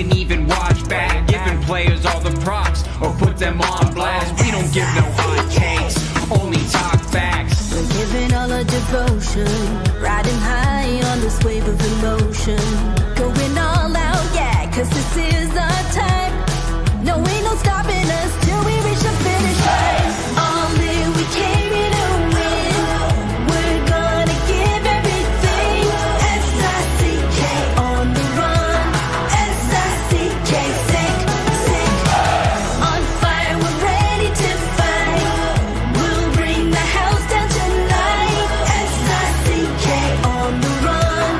can even watch back, giving players all the props or put them on blast. We don't give no hot takes, only talk facts. We're giving all our devotion, riding high on this wave of emotion, going all out, yeah, cause this is our time. No, ain't no stopping us till we reach the finish line. All in, we came here to win. We're gonna give everything. S-I-C-K on the run. S-I-C-K, sick. On fire, we're ready to fight. We'll bring the house down tonight. S-I-C-K on the run.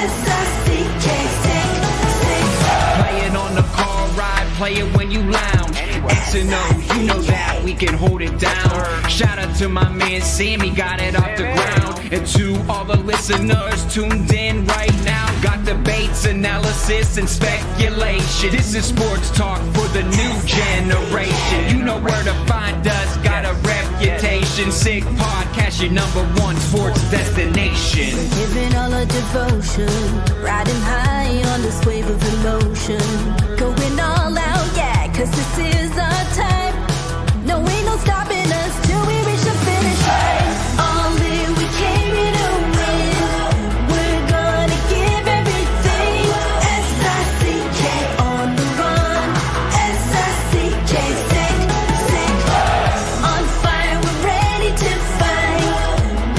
S-I-C-K, sick. Playing on the car ride, play it when you lounge. X and O, you know that we can hold it down. Shout out to my man Sammy, got it off the ground. And to all the listeners tuned in right now, got debates, analysis, and speculation. This is sports talk for the new generation. You know where to find us, got a reputation. Sick Podcast, your #1 sports destination. We're giving all our devotion, riding high on this wave of emotion, going all out, yeah, cause this is our time. No, ain't no stopping us till we reach the finish line. All in, we came here to win. We're gonna give everything. S-I-C-K on the run. S-I-C-K, sick. On fire, we're ready to fight.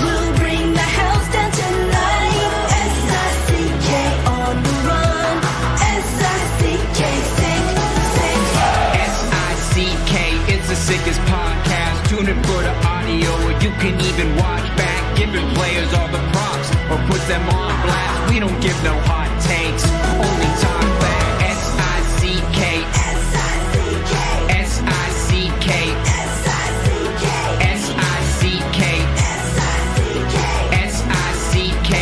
We'll bring the house down tonight. S-I-C-K on the run. S-I-C-K, sick. S-I-C-K, it's the sickest podcast. Tune in for the audio, or you can even watch back, giving players all the props or put them on blast. We don't give no hot takes, only talk back. S-I-C-K, S-I-C-K, S-I-C-K, S-I-C-K, S-I-C-K, S-I-C-K, S-I-C-K.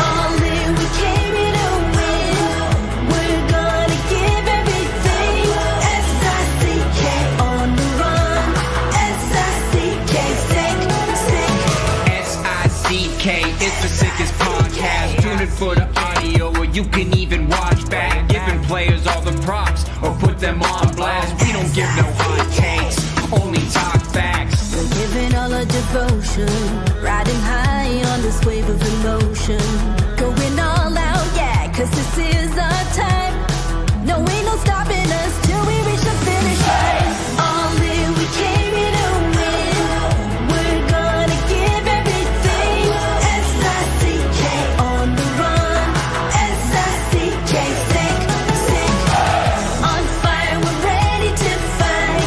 All in, we came here to win. We're gonna give everything. S-I-C-K on the run. S-I-C-K, sick. S-I-C-K, it's the sickest podcast. Tune in for the audio, or you can even watch back, giving players all the props or put them on blast. We don't give no hot takes, only talk facts. We're giving all our devotion, riding high on this wave of emotion, going all out, yeah, cause this is our time. No, ain't no stopping us till we reach the finish line. All in, we came here to win. We're gonna give everything. S-I-C-K on the run. S-I-C-K, sick. On fire, we're ready to fight.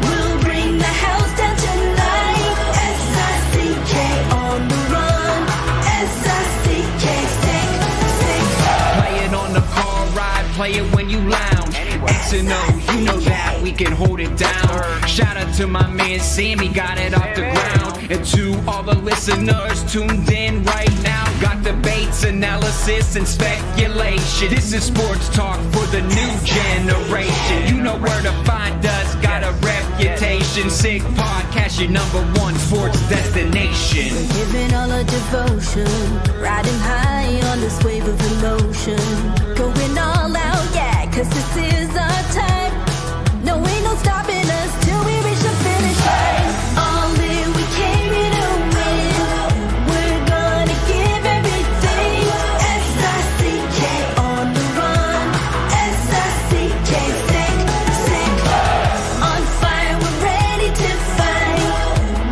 We'll bring the house down tonight. S-I-C-K on the run. S-I-C-K, sick. Playing on the car ride, play it when you lounge. X and O, you know that we can hold it down. Shout out to my man Sammy, got it off the ground. And to all the listeners tuned in right now, got debates, analysis, and speculation. This is sports talk for the new generation. You know where to find us, got a reputation. Sick Podcast, your #1 sports destination. We're giving all our devotion, riding high on this wave of emotion, going all out, yeah, cause this is our time. No, ain't no stopping us till we reach the finish line. All in, we came here to win. We're gonna give everything. S-I-C-K on the run. S-I-C-K, sick. On fire, we're ready to fight.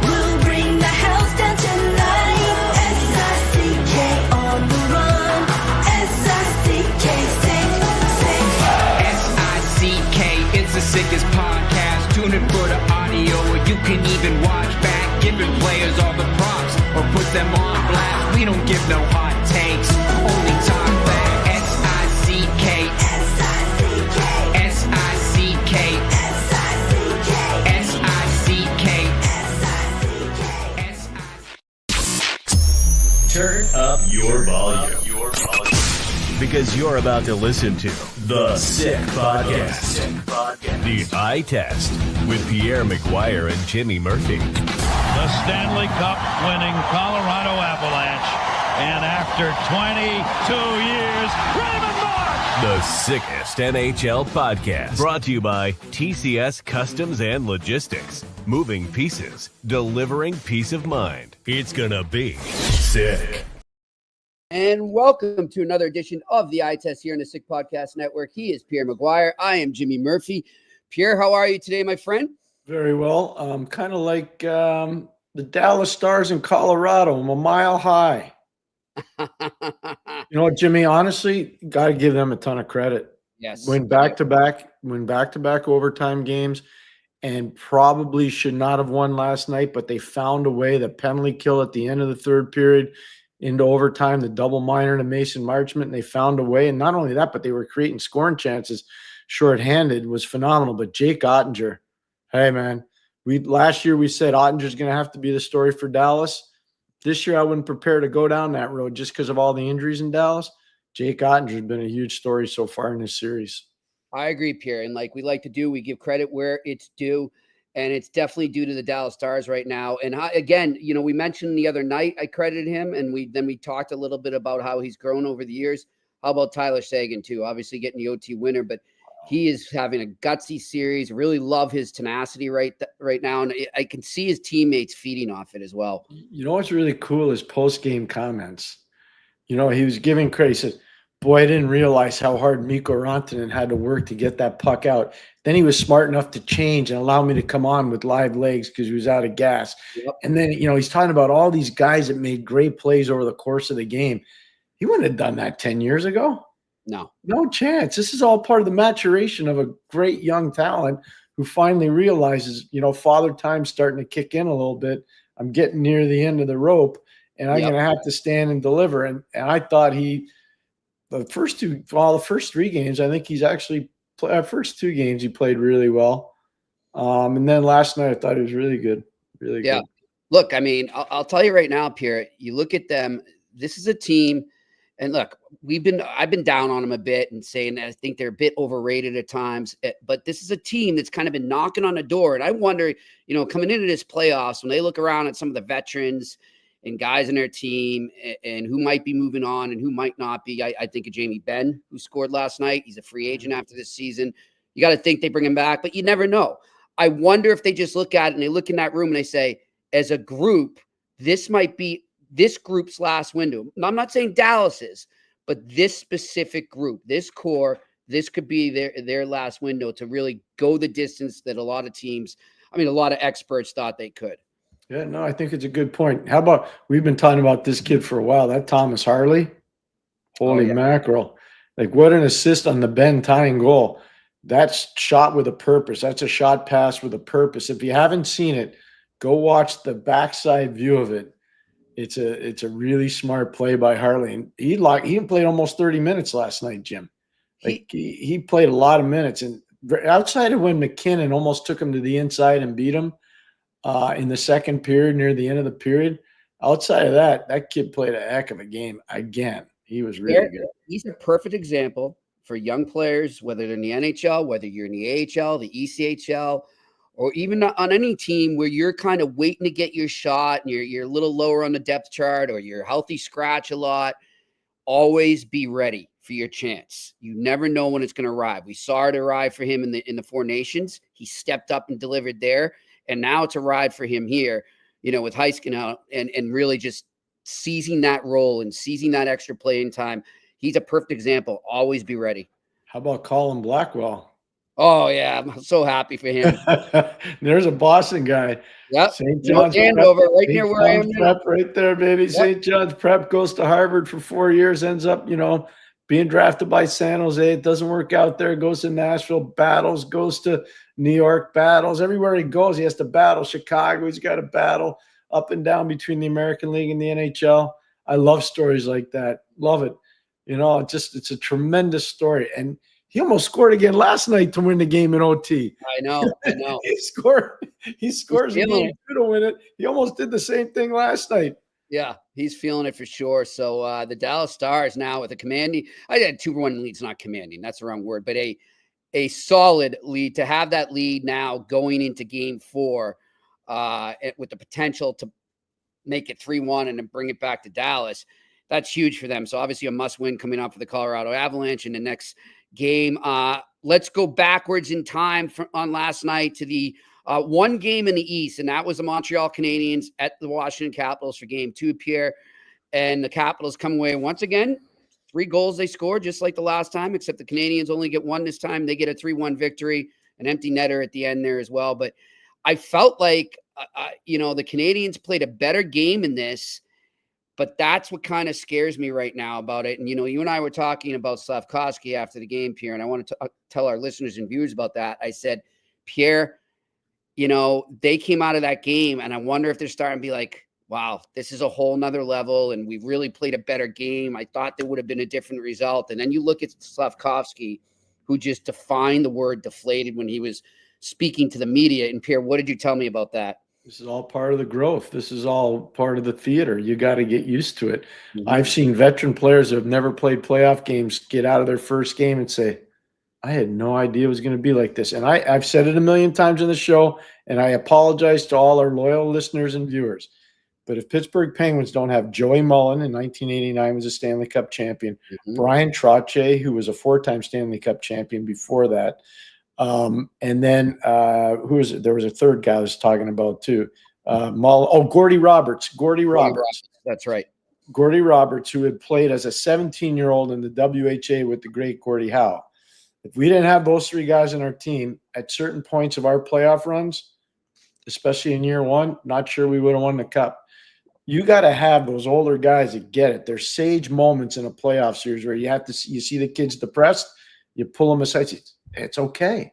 We'll bring the house down tonight. S-I-C-K on the run. S-I-C-K, sick. S-I-C-K, it's the sickest podcast. Tune in for the audio, or you can even watch back, giving players all the props or put them on blast. We don't give no hot takes, only talk back. S-I-C-K, S-I-C-K, S-I-C-K, S-I-C-K, S-I-C-K, S-I-C-K. Turn up your volume. Because you're about to listen to The Sick Podcast. The Eye Test with Pierre, McGuire, and Jimmy Murphy. The Stanley Cup winning Colorado Avalanche. And after 22 years, Raymond Moore The sickest NHL podcast. Brought to you by TCS Customs and Logistics. Moving pieces, delivering peace of mind. It's gonna be sick. And welcome to another edition of the Eye Test here in the Sick Podcast Network. He is Pierre McGuire. I am Jimmy Murphy. Pierre, how are you today, my friend? Very well. Kind of like the Dallas Stars in Colorado. I'm a mile high. You know what, Jimmy? Honestly, got to give them a ton of credit. Yes. Win back-to-back overtime games, and probably should not have won last night, but they found a way. The penalty kill at the end of the third period into overtime, the double minor to Mason Marchment, and they found a way. And not only that, but they were creating scoring chances shorthanded, was phenomenal. But Jake Ottinger, hey, man, last year we said Ottinger's going to have to be the story for Dallas. This year I wouldn't prepare to go down that road just because of all the injuries in Dallas. Jake Ottinger's been a huge story so far in this series. I agree, Pierre. And like we like to do, we give credit where it's due. And it's definitely due to the Dallas Stars right now. And again, you know, we mentioned the other night, I credited him. And we talked a little bit about how he's grown over the years. How about Tyler Seguin too? Obviously getting the OT winner, but he is having a gutsy series. Really love his tenacity right now. And I can see his teammates feeding off it as well. You know what's really cool is post-game comments. You know, he was giving credit. He said, boy, I didn't realize how hard Mikko Rantanen had to work to get that puck out. Then he was smart enough to change and allow me to come on with live legs because he was out of gas. Yep. And then, you know, he's talking about all these guys that made great plays over the course of the game. He wouldn't have done that 10 years ago. No chance. This is all part of the maturation of a great young talent who finally realizes, you know, father time's starting to kick in a little bit. I'm getting near the end of the rope, and I'm going to have to stand and deliver. And I thought the first 3 games, I think he's actually first 2 games he played really well. And then last night I thought he was really good. Really good. Look, I mean, I'll tell you right now, Pierre, you look at them, this is a team. And look, I've been down on them a bit and saying that I think they're a bit overrated at times, but this is a team that's kind of been knocking on the door. And I wonder, you know, coming into this playoffs, when they look around at some of the veterans and guys in their team and who might be moving on and who might not be, I think of Jamie Benn, who scored last night. He's a free agent after this season. You got to think they bring him back, but you never know. I wonder if they just look at it and they look in that room and they say, as a group, this might be this group's last window. I'm not saying Dallas's, but this specific group, this core, this could be their last window to really go the distance that a lot of experts thought they could. Yeah, no, I think it's a good point. How about, we've been talking about this kid for a while, that Thomas Harley. Holy mackerel. Like, what an assist on the Ben tying goal. That's shot with a purpose. That's a shot pass with a purpose. If you haven't seen it, go watch the backside view of it. It's a really smart play by Harley. And he played almost 30 minutes last night, Jim. Like he played a lot of minutes. And outside of when McKinnon almost took him to the inside and beat him in the second period, near the end of the period, outside of that kid played a heck of a game again. He was really good. He's a perfect example for young players, whether they're in the NHL, whether you're in the AHL, the ECHL, or even on any team where you're kind of waiting to get your shot and you're a little lower on the depth chart or you're healthy scratch a lot, always be ready for your chance. You never know when it's going to arrive. We saw it arrive for him in the Four Nations. He stepped up and delivered there, and now it's arrived for him here, you know, with Heiskin out and really just seizing that role and seizing that extra playing time. He's a perfect example. Always be ready. How about Colin Blackwell? Oh, yeah. I'm so happy for him. There's a Boston guy. Yep. St. John's Andover, right near where I am now. Prep right there, baby. Yep. St. John's Prep, goes to Harvard for 4 years, ends up, you know, being drafted by San Jose. It doesn't work out there. Goes to Nashville, battles, goes to New York, battles. Everywhere he goes, he has to battle. Chicago, he's got to battle up and down between the American League and the NHL. I love stories like that. Love it. You know, it's a tremendous story. And he almost scored again last night to win the game in OT. I know. He scores again to win it. He almost did the same thing last night. Yeah, he's feeling it for sure. So the Dallas Stars now with a commanding, I had 2-1 leads, not commanding, that's the wrong word, but a solid lead. To have that lead now going into game 4 with the potential to make it 3-1 and then bring it back to Dallas. that's huge for them. So obviously a must win coming up for the Colorado Avalanche in the next game. Let's go backwards in time on last night to the one game in the East, and that was the Montreal Canadiens at the Washington Capitals for game 2, Pierre. And the Capitals come away once again, 3 goals they scored, just like the last time, except the Canadiens only get 1 this time. They get a 3-1 victory, an empty netter at the end there as well. But I felt like, the Canadiens played a better game in this, but that's what kind of scares me right now about it. And, you and I were talking about Slavkovsky after the game, Pierre, and I want to tell our listeners and viewers about that. I said, Pierre, they came out of that game, and I wonder if they're starting to be like, wow, this is a whole nother level, and we've really played a better game. I thought there would have been a different result. And then you look at Slavkovsky, who just defined the word deflated when he was speaking to the media. And Pierre, what did you tell me about that? This is all part of the growth. This is all part of the theater. You got to get used to it. Mm-hmm. I've seen veteran players who have never played playoff games get out of their first game and say, I had no idea it was going to be like this. And I've said it a million times on the show, and I apologize to all our loyal listeners and viewers. But if Pittsburgh Penguins don't have Joey Mullen, in 1989 was a Stanley Cup champion, Brian Trottier, who was a 4-time Stanley Cup champion before that, and then who was it? There was a third guy I was talking about too. Gordy Roberts. Gordy Roberts. That's right. Gordy Roberts, who had played as a 17-year-old in the WHA with the great Gordie Howe. If we didn't have those 3 guys on our team at certain points of our playoff runs, especially in year 1, not sure we would have won the cup. You got to have those older guys that get it. There's sage moments in a playoff series where you see the kids depressed, you pull them aside. It's okay.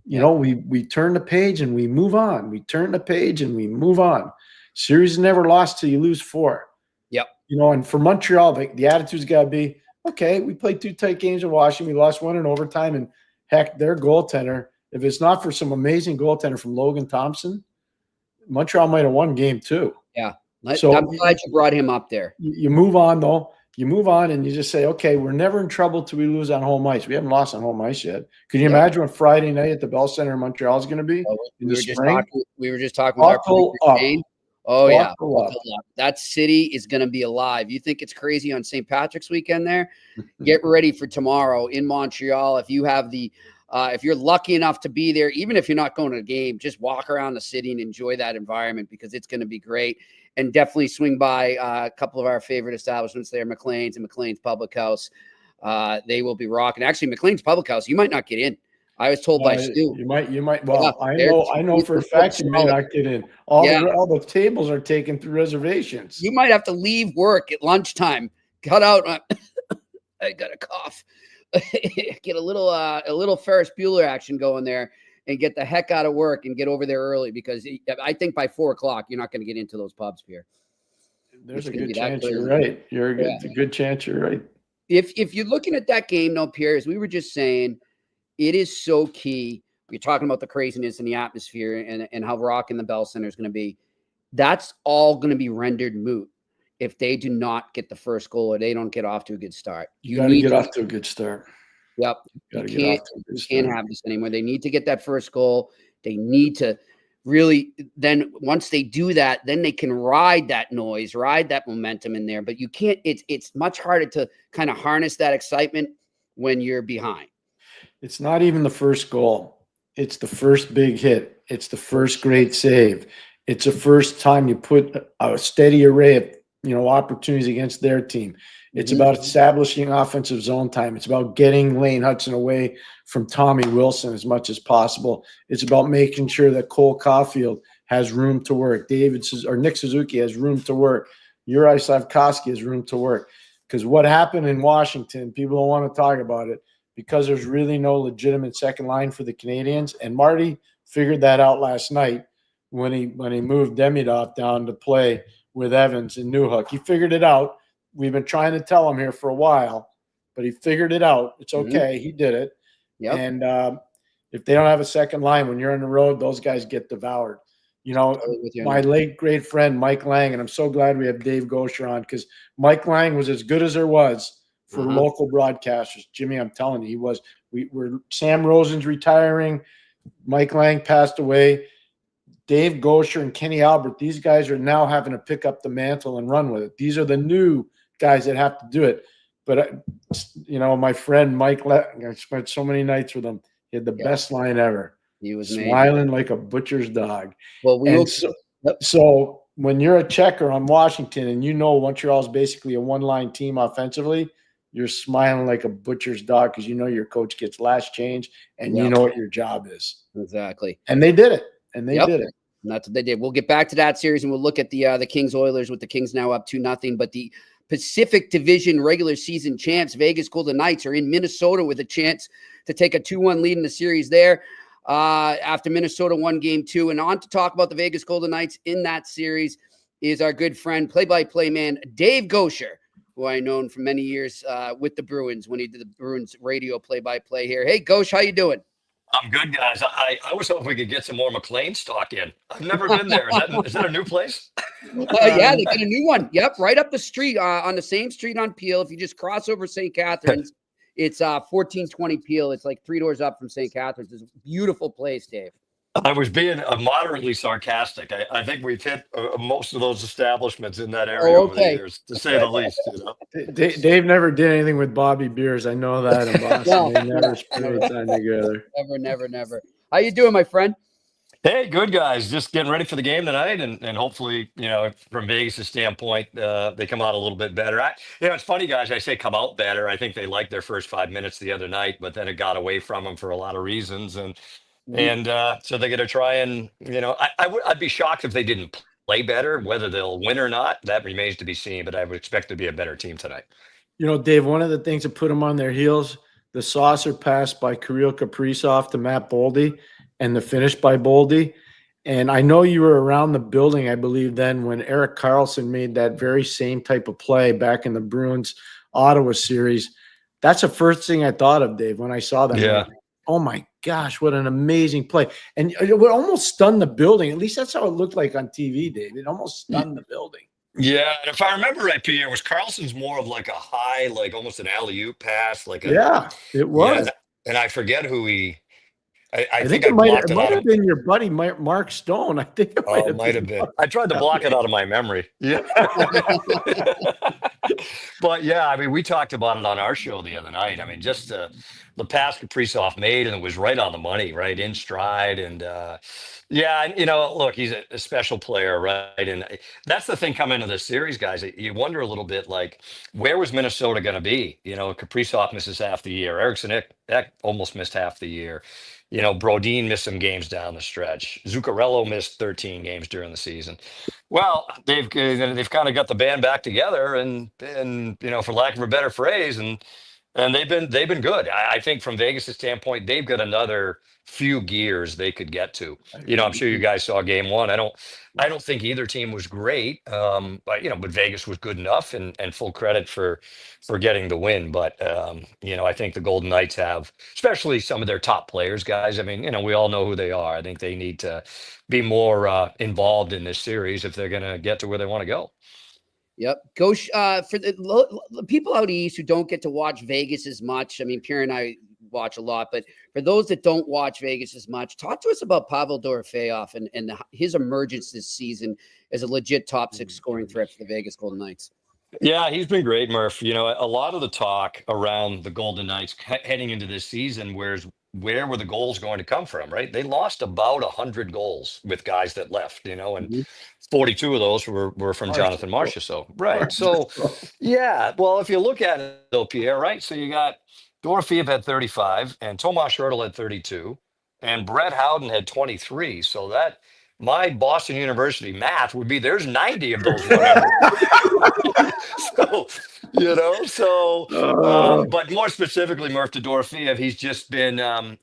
We turn the page and we move on. We turn the page and we move on. Series never lost till you lose 4. Yep. And for Montreal, the attitude's got to be, okay, we played 2 tight games in Washington. We lost 1 in overtime. And heck, their goaltender, if it's not for some amazing goaltender from Logan Thompson, Montreal might have won game 2. Yeah. So I'm glad you brought him up there. You move on, though. You move on and you just say, okay, we're never in trouble till we lose on home ice. We haven't lost on home ice yet. Can you imagine what Friday night at the Bell Center in Montreal is going to be? We were just talking with our producer, Oh, yeah. That city is going to be alive. You think it's crazy on St. Patrick's weekend there? Get ready for tomorrow in Montreal. If you have if you're lucky enough to be there, even if you're not going to a game, just walk around the city and enjoy that environment because it's going to be great. And definitely swing by a couple of our favorite establishments there, McLean's and McLean's Public House. They will be rocking. Actually, McLean's Public House, you might not get in. I was told by Stu. You might. Well, I know for a fact you may not get in. All the tables are taken through reservations. You might have to leave work at lunchtime. Cut out. I got a cough. Get a little Ferris Bueller action going there and get the heck out of work and get over there early because I think by 4:00 you're not going to get into those pubs here. There's a good chance you're right. It's a good chance you're right. If you're looking at that game, no, Pierre, as we were just saying, it is so key. You're talking about the craziness in the atmosphere and how rocking the Bell Center is going to be. That's all going to be rendered moot if they do not get the first goal or they don't get off to a good start. You got to get off to a good start. You can't have this anymore. They need to get that first goal. They need to really, then once they do that, then they can ride that noise, ride that momentum in there. But you can't, it's much harder to kind of harness that excitement when you're behind. It's not even the first goal. It's the first big hit. It's the first great save. It's the first time you put a steady array of opportunities against their team. It's about establishing offensive zone time. It's about getting Lane Hudson away from Tommy Wilson as much as possible. It's about making sure that Cole Caulfield has room to work. Nick Suzuki has room to work. Juraj Slavkovsky has room to work. Because what happened in Washington, people don't want to talk about it because there's really no legitimate second line for the Canadians. And Marty figured that out last night when he moved Demidov down to play with Evans and Newhook. He figured it out. We've been trying to tell him here for a while, but he figured it out. It's okay. He did it. Yep. And if they don't have a second line, when you're on the road, those guys get devoured. My late great friend, Mike Lang, and I'm so glad we have Dave Goucher on because Mike Lang was as good as there was for local broadcasters. Jimmy, I'm telling you, he was. Sam Rosen's retiring. Mike Lang passed away. Dave Goucher and Kenny Albert, these guys are now having to pick up the mantle and run with it. These are the new guys that have to do it. But, my friend Mike, I spent so many nights with him. He had the best line ever. He was smiling like a butcher's dog. Well, so when you're a checker on Washington and Montreal's basically a one-line team offensively, you're smiling like a butcher's dog because your coach gets last change and you know what your job is. Exactly. And they did it. And they did it. And that's what they did. We'll get back to that series and we'll look at the Kings Oilers with the Kings now up 2-0. But the Pacific Division regular season champs, Vegas Golden Knights, are in Minnesota with a chance to take a 2-1 lead in the series there after Minnesota won game 2. And on to talk about the Vegas Golden Knights in that series is our good friend, play-by-play man, Dave Goucher, who I known for many years with the Bruins when he did the Bruins radio play-by-play here. Hey, Goucher, how you doing? I'm good, guys. I was hoping we could get some more McLean stock in. I've never been there. Is that a new place? Yeah, they got a new one. Yep, right up the street on the same street on Peel. If you just cross over St. Catharines, it's 1420 Peel. It's like 3 doors up from St. Catharines. It's a beautiful place, Dave. I was being moderately sarcastic. I think we've hit most of those establishments in that area over the years, to say the least. Dave never did anything with Bobby Beers. I know that in Boston. They never spent time together. Never. How you doing, my friend? Hey, good guys. Just getting ready for the game tonight, and hopefully, from Vegas' standpoint, they come out a little bit better. It's funny, guys. I say come out better. I think they liked their first 5 minutes the other night, but then it got away from them for a lot of reasons, and so they're going to try and, I'd be shocked if they didn't play better. Whether they'll win or not, that remains to be seen. But I would expect to be a better team tonight. Dave, one of the things that put them on their heels, the saucer pass by Kirill Kaprizov to Matt Boldy and the finish by Boldy. And I know you were around the building, I believe, then when Erik Karlsson made that very same type of play back in the Bruins Ottawa series. That's the first thing I thought of, Dave, when I saw that. Yeah. Oh my gosh, what an amazing play. And it would almost stun the building. At least that's how it looked like on TV, Dave. It almost stunned the building. Yeah, and if I remember right, Pierre, was Carlson's more of like a high, like almost an alley-oop pass? It was. Yeah, and I forget who he – I think I it blocked might out have of – been your buddy, Mark Stone. I think it might have been. I tried to block it out of my memory. Yeah. But, yeah, we talked about it on our show the other night. Just the pass Kaprizov made, and it was right on the money, right in stride. And, look, he's a special player, right? And that's the thing coming into this series, guys. You wonder a little bit, like, where was Minnesota going to be? Kaprizov misses half the year. Eriksson Ek almost missed half the year. Brodin missed some games down the stretch. Zuccarello missed 13 games during the season. Well, they've kind of got the band back together, and for lack of a better phrase, and they've been good. I think from Vegas' standpoint, they've got another few gears they could get to. I'm sure you guys saw game 1. I don't think either team was great, but Vegas was good enough, and full credit for getting the win. But I think the Golden Knights have, especially some of their top players, guys. We all know who they are. I think they need to be more involved in this series if they're going to get to where they want to go. Yep. For the people out east who don't get to watch Vegas as much, Pierre and I watch a lot, but for those that don't watch Vegas as much, talk to us about Pavel Dorofeyev and his emergence this season as a legit top 6 scoring threat for the Vegas Golden Knights. Yeah, he's been great, Murph. A lot of the talk around the Golden Knights heading into this season, where were the goals going to come from, right? They lost about 100 goals with guys that left, and 42 of those were from Jonathan Marchessault. So, right. So, yeah. Well, if you look at it, though, Pierre, right? So you got Dorofeyev had 35, and Tomas Hertl had 32, and Brett Howden had 23. So that my Boston University math would be there's 90 of those whatever. But more specifically, Murph, to Dorofeyev, he's just been an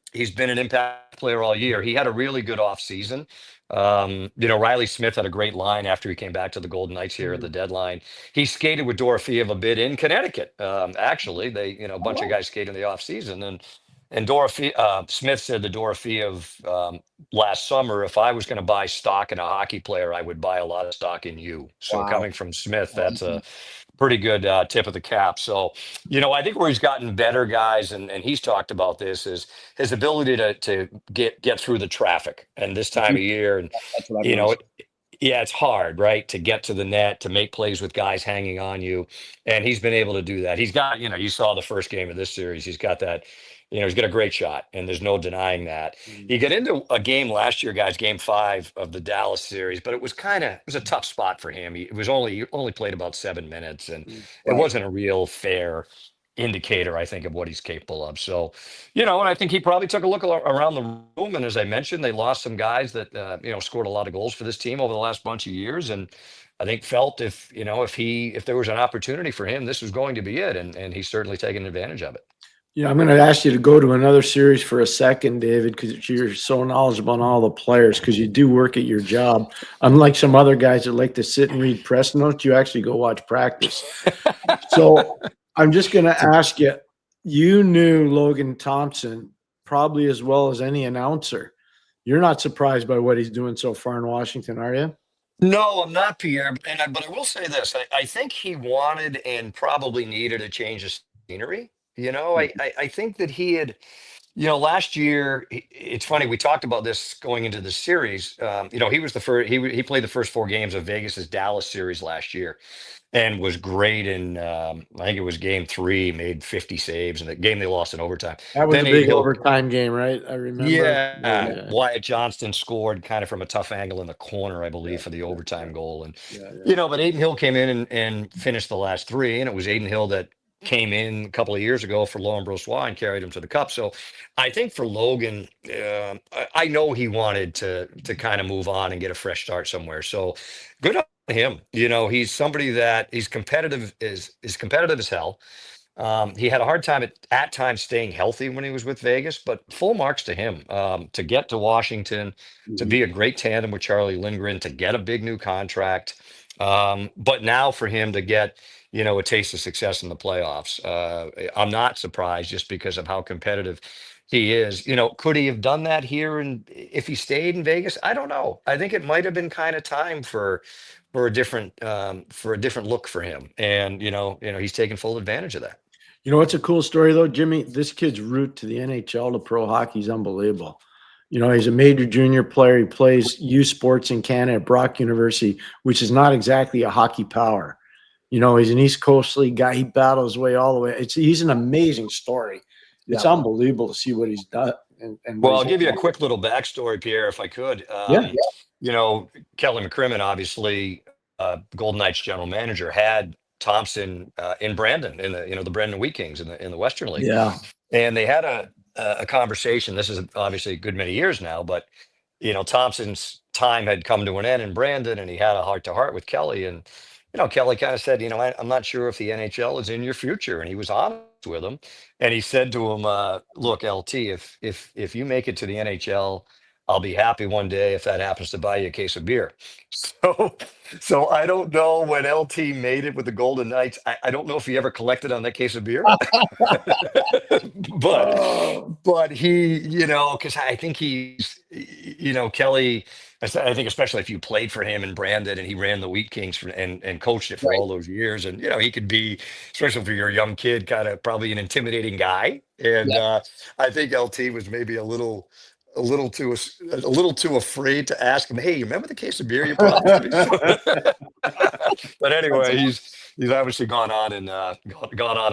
impact player all year. He had a really good off season. Riley Smith had a great line after he came back to the Golden Knights here at the deadline. He skated with Dorofeyev a bit in Connecticut. Actually, they, a bunch of guys skated in the off season, and Smith said to Dorofeyev last summer, if I was going to buy stock in a hockey player, I would buy a lot of stock in you. So coming from Smith, that's a pretty good tip of the cap. So, I think where he's gotten better, guys, and he's talked about this, is his ability to get through the traffic and this time of year. And, Yeah, it's hard, right, to get to the net, to make plays with guys hanging on you, and he's been able to do that. He's got, you saw the first game of this series. He's got that, he's got a great shot, and there's no denying that. He got into a game last year, guys, game 5 of the Dallas series, but it was a tough spot for him. He only played about 7 minutes, and it Right. wasn't a real fair indicator, I think, of what he's capable of. So, and I think he probably took a look around the room. And as I mentioned, they lost some guys that, scored a lot of goals for this team over the last bunch of years. And I think felt if there was an opportunity for him, this was going to be it. And he's certainly taken advantage of it. Yeah, I'm going to ask you to go to another series for a second, David, because you're so knowledgeable on all the players, because you do work at your job. Unlike some other guys that like to sit and read press notes, you actually go watch practice. So I'm just going to ask you, you knew Logan Thompson probably as well as any announcer. You're not surprised by what he's doing so far in Washington, are you? No, I'm not, Pierre. But I will say this: I think he wanted and probably needed a change of scenery. I think that he had. Last year, it's funny. We talked about this going into the series. He was the first. He played the first 4 games of Vegas's Dallas series last year, and was great in. I think it was game 3, made 50 saves, and the game they lost in overtime. That was Then a big Hill, overtime game, right? I remember. yeah, Wyatt Johnston scored kind of from a tough angle in the corner, I believe, for the overtime goal, and but Aiden Hill came in and finished the last 3, and it was Aiden Hill that came in a couple of years ago for Laurent Brossoit and carried him to the cup. So I think for Logan, I know he wanted to kind of move on and get a fresh start somewhere. So good on him. He's somebody that he's competitive is competitive as hell. He had a hard time at times staying healthy when he was with Vegas, but full marks to him to get to Washington, to be a great tandem with Charlie Lindgren, to get a big new contract. But now for him to get, a taste of success in the playoffs, I'm not surprised just because of how competitive he is. Could he have done that here? And if he stayed in Vegas, I don't know. I think it might have been kind of time for a different look for him. And, he's taken full advantage of that. You know what's a cool story though, Jimmy? This kid's route to the NHL to pro hockey is unbelievable. He's a major junior player. He plays youth sports in Canada at Brock University, which is not exactly a hockey power. He's an East Coast League guy. He battles his way all the way. He's an amazing story. It's unbelievable to see what he's done. Well, I'll give you a quick little backstory, Pierre, if I could. Kelly McCrimmon, obviously, Golden Knights general manager, had Thompson in Brandon in the Brandon Wheat Kings in the Western League. Yeah. And they had a conversation. This is obviously a good many years now, but Thompson's time had come to an end in Brandon, and he had a heart-to-heart with Kelly. And Kelly kind of said, I'm not sure if the NHL is in your future. And he was honest with him, and he said to him, "Look, LT, if you make it to the NHL, I'll be happy one day if that happens to buy you a case of beer." So I don't know when LT made it with the Golden Knights. I don't know if he ever collected on that case of beer, but he, because I think he's, Kelly. I think especially if you played for him in Brandon and he ran the Wheat Kings and coached it for all those years, and he could be, especially for your young kid, kind of probably an intimidating guy. And I think LT was maybe a little too afraid to ask him, "Hey, you remember the case of beer you promised me?" But anyway, he's obviously gone on and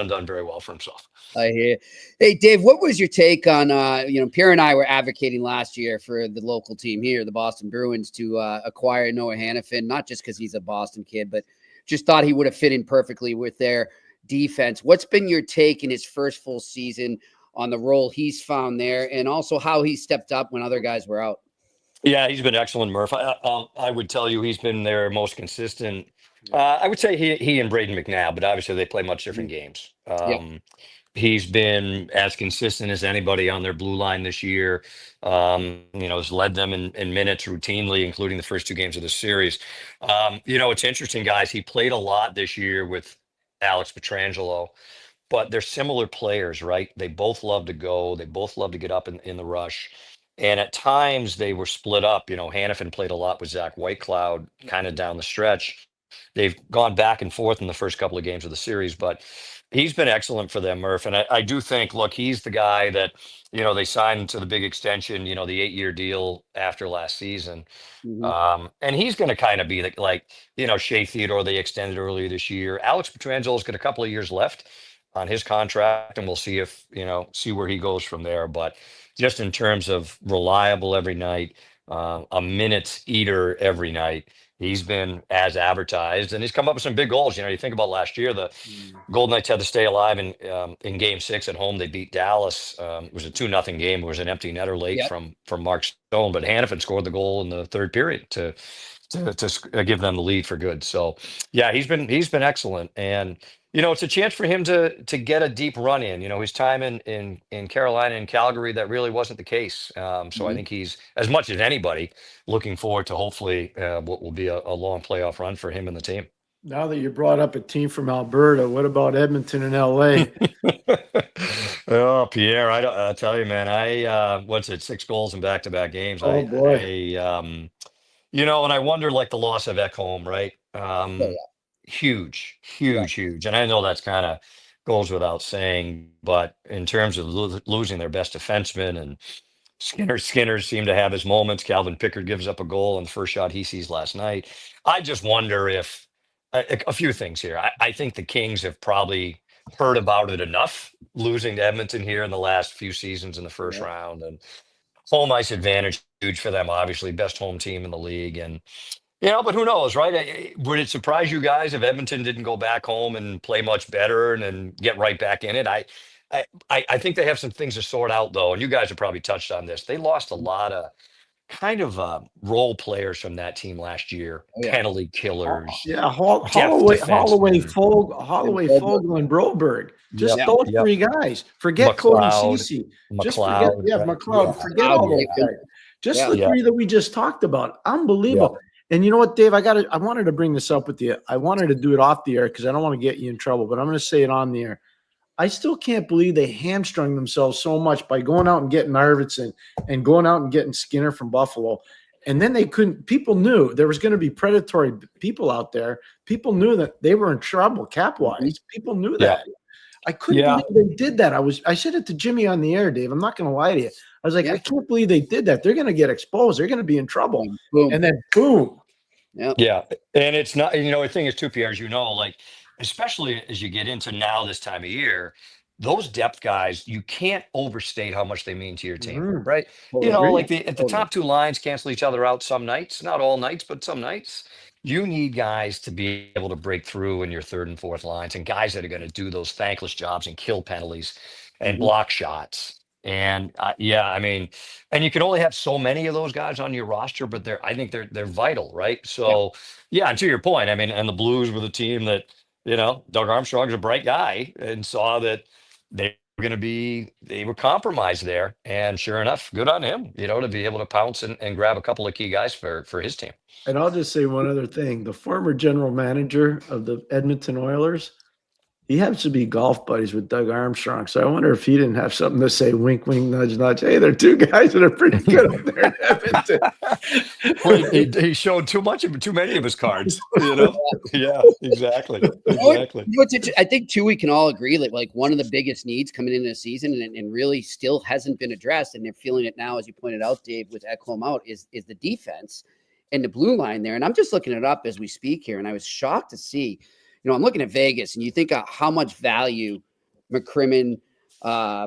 done very well for himself. I hear. Hey, Dave, what was your take on, Pierre and I were advocating last year for the local team here, the Boston Bruins, to acquire Noah Hannafin, not just because he's a Boston kid, but just thought he would have fit in perfectly with their defense. What's been your take in his first full season on the role he's found there, and also how he stepped up when other guys were out? Yeah, he's been excellent, Murph. I would tell you he's been their most consistent. I would say he and Braden McNabb, but obviously they play much different games. He's been as consistent as anybody on their blue line this year. Has led them in minutes routinely, including the first 2 games of the series. It's interesting, guys. He played a lot this year with Alex Pietrangelo, but they're similar players, right? They both love to go. They both love to get up in the rush. And at times they were split up. Hannafin played a lot with Zach Whitecloud kind of down the stretch. They've gone back and forth in the first couple of games of the series, but He's been excellent for them, Murph. And I do think, look, he's the guy that, they signed to the big extension, the 8-year deal after last season. Mhm. And he's going to kind of be like, Shea Theodore, they extended earlier this year. Alex Pietrangelo got a couple of years left on his contract, and we'll see if, see where he goes from there. But just in terms of reliable every night, a minute eater every night, he's been as advertised, and he's come up with some big goals. You think about last year, the Golden Knights had to stay alive in Game 6 at home. They beat Dallas. It was a 2-0 game. It was an empty netter late Yep. from Mark Stone, but Hannafin scored the goal in the third period to give them the lead for good. So, yeah, he's been excellent, and it's a chance for him to get a deep run in. His time in Carolina and Calgary, that really wasn't the case. So I think he's, as much as anybody, looking forward to hopefully what will be a long playoff run for him and the team. Now that you brought up a team from Alberta, what about Edmonton and LA? Oh, Pierre, I tell you, man, what's it, 6 goals in back-to-back games. Oh, boy. And I wonder, like, the loss of Ekholm, right? Huge. And I know that's kind of goes without saying, but in terms of losing their best defenseman, and Skinner seemed to have his moments. Calvin Pickard gives up a goal on the first shot he sees last night. I just wonder if a few things here. I think the Kings have probably heard about it enough, losing to Edmonton here in the last few seasons in the first round, and home ice advantage huge for them. Obviously, best home team in the league, and but who knows, right? Would it surprise you guys if Edmonton didn't go back home and play much better and then get right back in it? I think they have some things to sort out, though, and you guys have probably touched on this. They lost a lot of kind of role players from that team last year, penalty killers. Yeah, Holloway, Fogle, and Broberg. Just those 3 guys. Forget Cody Ceci. Just forget, McLeod. Forget all those guys. Just the 3 that we just talked about. Unbelievable. And you know what, Dave? I wanted to bring this up with you. I wanted to do it off the air because I don't want to get you in trouble, but I'm going to say it on the air. I still can't believe they hamstrung themselves so much by going out and getting Arvidsson and going out and getting Skinner from Buffalo. And then they couldn't – people knew there was going to be predatory people out there. People knew that they were in trouble cap-wise. People knew that. I couldn't believe they did that. I said it to Jimmy on the air, Dave. I'm not going to lie to you. I was like, I can't believe they did that. They're going to get exposed. They're going to be in trouble. Boom. And then boom. Yeah. And it's not, the thing is too, Pierre, as like, especially as you get into now this time of year, those depth guys, you can't overstate how much they mean to your team, right? Like the top 2 lines cancel each other out some nights, not all nights, but some nights. You need guys to be able to break through in your 3rd and 4th lines, and guys that are going to do those thankless jobs and kill penalties and block shots. And and you can only have so many of those guys on your roster, but I think they're vital, right? So and to your point, and the Blues were the team that, Doug Armstrong's a bright guy and saw that they were compromised there. And sure enough, good on him, to be able to pounce and grab a couple of key guys for his team. And I'll just say one other thing. The former general manager of the Edmonton Oilers, he happens to be golf buddies with Doug Armstrong. So I wonder if he didn't have something to say, wink, wink, nudge, nudge. Hey, there are 2 guys that are pretty good up there in Edmonton. He showed too many of his cards, Yeah, exactly. I think, too, we can all agree that, like, one of the biggest needs coming into the season and really still hasn't been addressed, and they're feeling it now, as you pointed out, Dave, with Ekholm out, is the defense and the blue line there. And I'm just looking it up as we speak here, and I was shocked to see – I'm looking at Vegas, and you think of how much value McCrimmon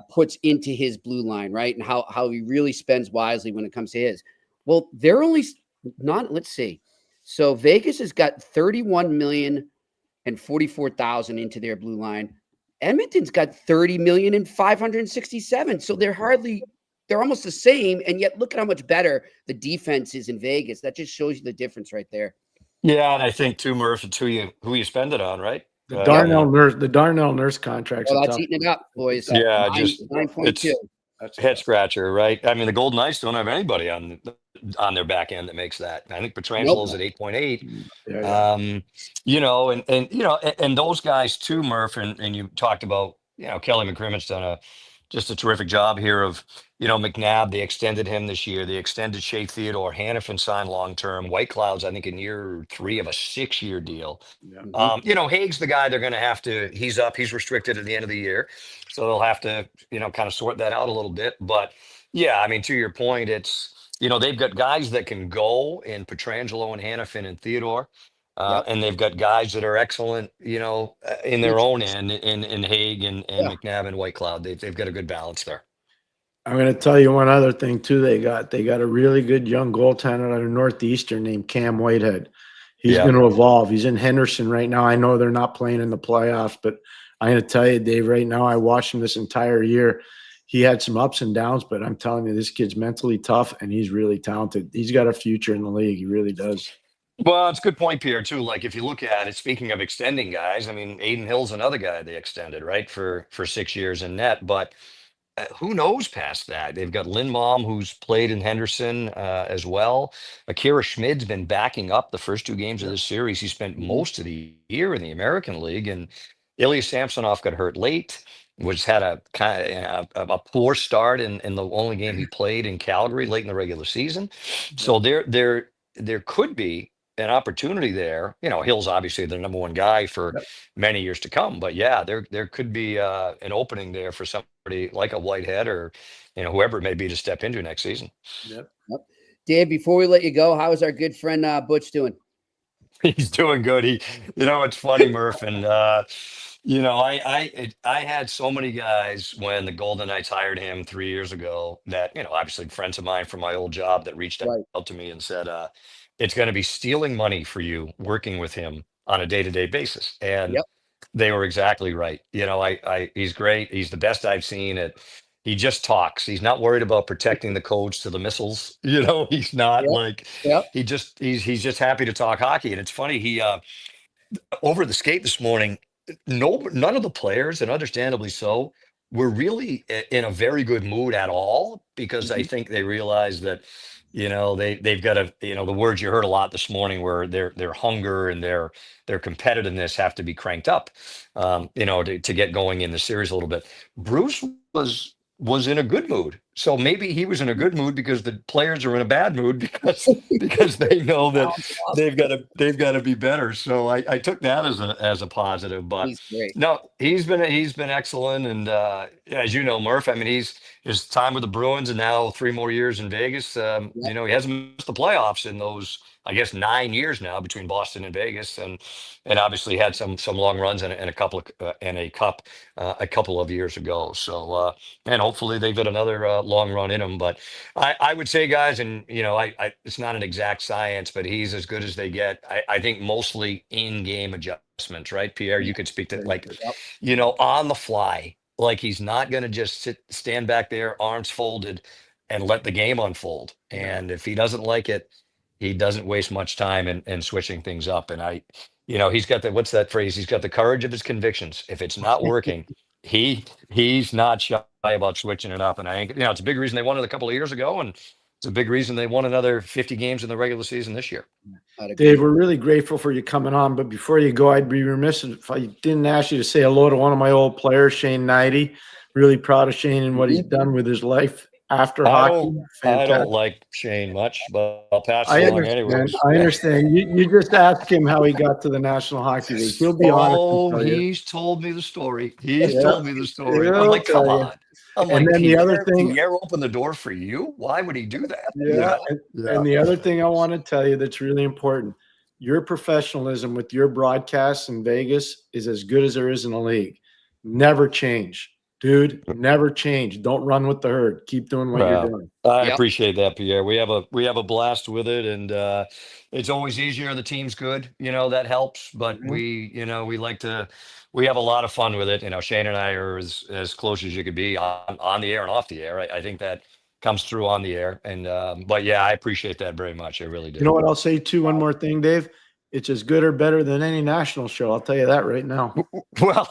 puts into his blue line, right? And how he really spends wisely when it comes to his. Well, they're only not, let's see. So Vegas has got $31,044,000 into their blue line. Edmonton's got $30,567,000. So they're almost the same. And yet look at how much better the defense is in Vegas. That just shows you the difference right there. Yeah, and I think too, Murph, it's who you spend it on, right? The Darnell Nurse contract. Well, that's eating it up, boys. Yeah, 9.2. That's head scratcher, right? The Golden Knights don't have anybody on their back end that makes that. I think Petrangelo's at 8.8. And those guys too, Murph, and you talked about, Kelly McCrimmon's done just a terrific job here of, McNabb. They extended him this year. They extended Shea Theodore. Hannafin signed long term. White Cloud's, I think, in year 3 of a 6-year deal. Yeah. Haig's the guy they're going to have to. He's restricted at the end of the year, so they'll have to, kind of sort that out a little bit. But yeah, I mean, to your point, it's they've got guys that can go in Petrangelo and Hannafin and Theodore. And they've got guys that are excellent, in their own end, in Haig and McNabb and White Cloud. They've got a good balance there. I'm going to tell you one other thing too. They got a really good young goaltender out of Northeastern named Cam Whitehead. He's going to evolve. He's in Henderson right now. I know they're not playing in the playoffs, but I'm going to tell you, Dave, right now, I watched him this entire year. He had some ups and downs, but I'm telling you, this kid's mentally tough and he's really talented. He's got a future in the league. He really does. Well, it's a good point, Pierre, too. Like, if you look at it, speaking of extending guys, I mean, Aiden Hill's another guy they extended, right, for 6 years in net. But who knows past that? They've got Lindbaum, who's played in Henderson as well. Akira Schmid's been backing up the first 2 games of this series. He spent most of the year in the American League. And Ilya Samsonov got hurt late, which had a kind of a poor start in the only game he played in Calgary late in the regular season. So there could be an opportunity there. Hill's obviously the number 1 guy for many years to come, but yeah, there could be an opening there for somebody like a Whitehead or whoever it may be to step into next season. Yep. Dave, before we let you go, how is our good friend Butch doing? He's doing good. It's funny, Murph, and I had so many guys when the Golden Knights hired him 3 years ago that obviously friends of mine from my old job that reached out to me and said, it's going to be stealing money for you working with him on a day-to-day basis. And they were exactly right. He's great. He's the best I've seen it. He just talks. He's not worried about protecting the coach to the missiles. He's not he's just happy to talk hockey. And it's funny, he over the skate this morning, none of the players, and understandably so, were really in a very good mood at all, because I think they realize that they've got to, the words you heard a lot this morning where their hunger and their competitiveness have to be cranked up, to get going in the series a little bit. Bruce was in a good mood. So maybe he was in a good mood because the players are in a bad mood because they know that they've got to be better. So I took that as a positive. But he's great. No, he's been excellent. And as you know, Murph, I mean, his time with the Bruins and now 3 more years in Vegas. He hasn't missed the playoffs in those, I guess, 9 years now between Boston and Vegas, and obviously had some long runs and a couple of and a cup a couple of years ago. So and hopefully they've got another long run in them. But I would say, guys, and it's not an exact science, but he's as good as they get. I think mostly in-game adjustments, right, Pierre? You could speak to on the fly. Like, he's not going to just stand back there, arms folded, and let the game unfold. And if he doesn't like it, he doesn't waste much time in switching things up. And he's got what's that phrase? He's got the courage of his convictions. If it's not working, he's not shy about switching it up. And I think, it's a big reason they won it a couple of years ago. And it's a big reason they won another 50 games in the regular season this year. Dave, we're really grateful for you coming on. But before you go, I'd be remiss if I didn't ask you to say hello to one of my old players, Shane Knighty. Really proud of Shane and what he's done with his life after hockey. I don't like Shane much, but I'll pass it along anyways. I understand. You just ask him how he got to the National Hockey League. He'll be honest. He's told me the story. Told me the story. I'm like, come on. And then the other thing, Pierre opened the door for you. Why would he do that? Yeah. And the other thing I want to tell you that's really important, your professionalism with your broadcasts in Vegas is as good as there is in the league. Never change. Dude, never change. Don't run with the herd. Keep doing what you're doing. I appreciate that, Pierre. We have a blast with it, and it's always easier. The team's good, that helps. But we have a lot of fun with it. Shane and I are as close as you could be on the air and off the air. I think that comes through on the air. And but yeah, I appreciate that very much. I really do. You know what I'll say too? One more thing, Dave. it's as good or better than any national show. I'll tell you that right now. Well,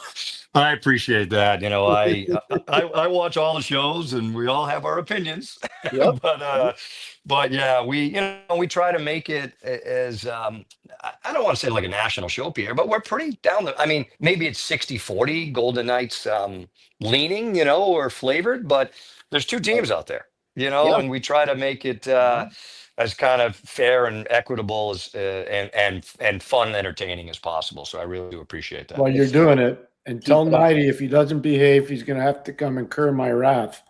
I appreciate that. You know, I watch all the shows, and we all have our opinions. Yep. But yeah, we try to make it as I don't want to say like a national show, Pierre, but we're pretty down the. I mean, maybe it's 60-40 Golden Knights leaning, or flavored, but there's two teams out there, Yeah. and we try to make it as kind of fair and equitable as and fun, and entertaining as possible. So I really do appreciate that. Well, you're doing it. And tell Nighty if he doesn't behave, he's going to have to come incur my wrath.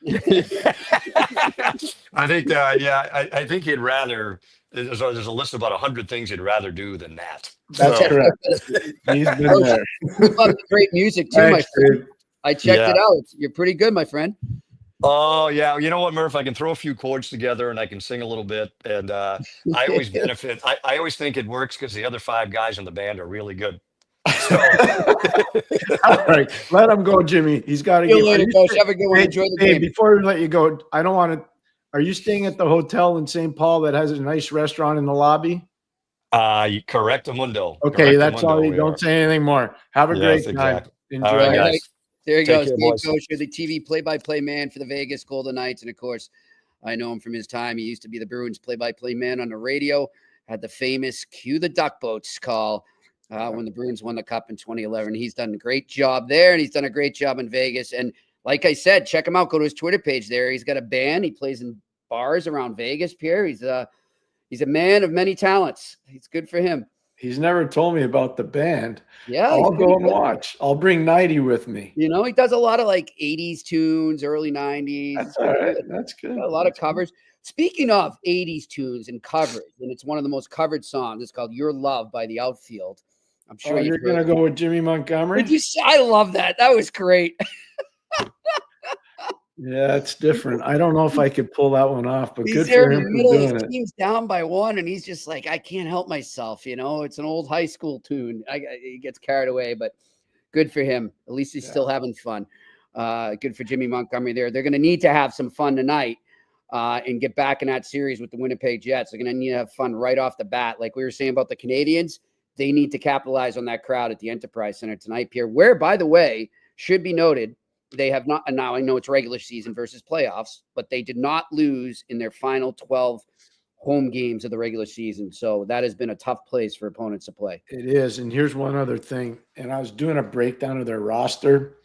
I think, I think he'd rather. There's a list of about 100 things he'd rather do than that. That's correct. He's been there. Great music too, Thanks, my friend. dude. I checked it out. You're pretty good, my friend. Oh yeah, you know what, Murph? I can throw a few chords together and I can sing a little bit, and I always benefit. I always think it works because the other 5 guys in the band are really good. So. All right, let him go, Jimmy. He's got to See you later, Coach. Have a good one. Enjoy the game. Before we let you go, I don't want to. Are you staying at the hotel in St. Paul that has a nice restaurant in the lobby? Correctamundo. Okay, that's all. You don't say anything more. Have a great time. Exactly. Enjoy. All right, guys. There you Take go. care, Steve boys. Goucher, the TV play-by-play man for the Vegas Golden Knights. And, of course, I know him from his time. He used to be the Bruins play-by-play man on the radio, had the famous Cue the Duck Boats call when the Bruins won the Cup in 2011. He's done a great job there, and he's done a great job in Vegas. And like I said, check him out. Go to his Twitter page there. He's got a band. He plays in bars around Vegas, Pierre. He's a man of many talents. It's good for him. He's never told me about the band. Yeah. I'll go and watch. I'll bring Nighty with me. He does a lot of like 80s tunes, early 90s. That's all right. That's good. A lot of covers. Speaking of 80s tunes and covers, and it's one of the most covered songs. It's called Your Love by The Outfield. I'm sure you're going to go with Jimmy Montgomery? I love that. That was great. Yeah, it's different. I don't know if I could pull that one off, but He's good there for in him the for middle. doing His it. team's down by 1, and he's just like, I can't help myself. It's an old high school tune. He gets carried away, but good for him. At least he's still having fun. Good for Jimmy Montgomery there. They're going to need to have some fun tonight and get back in that series with the Winnipeg Jets. They're going to need to have fun right off the bat. Like we were saying about the Canadians, they need to capitalize on that crowd at the Enterprise Center tonight, Pierre, where, by the way, should be noted, they have not, and now I know it's regular season versus playoffs, but they did not lose in their final 12 home games of the regular season. So that has been a tough place for opponents to play. It is. And here's one other thing. And I was doing a breakdown of their roster.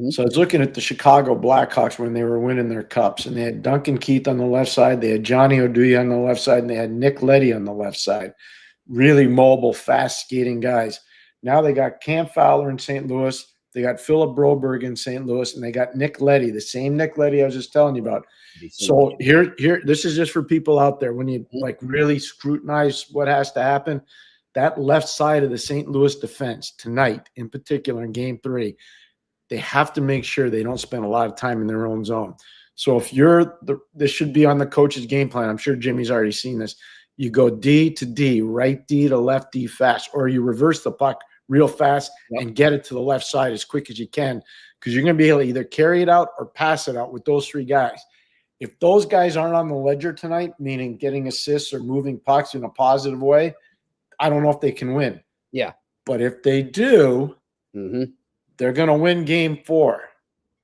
So I was looking at the Chicago Blackhawks when they were winning their cups, and they had Duncan Keith on the left side. They had Johnny Oduya on the left side, and they had Nick Leddy on the left side. Really mobile, fast skating guys. Now they got Cam Fowler in St. Louis. They got Philip Broberg in St. Louis, and they got Nick Leddy, the same Nick Leddy I was just telling you about. So here, this is just for people out there. When you like really scrutinize what has to happen, that left side of the St. Louis defense tonight, in particular in Game 3, they have to make sure they don't spend a lot of time in their own zone. So if this should be on the coach's game plan. I'm sure Jimmy's already seen this. You go D to D, right D to left D fast, or you reverse the puck real fast and get it to the left side as quick as you can, because you're going to be able to either carry it out or pass it out with those 3 guys. If those guys aren't on the ledger tonight, meaning getting assists or moving pucks in a positive way, I don't know if they can win. Yeah. But if they do, they're going to win Game 4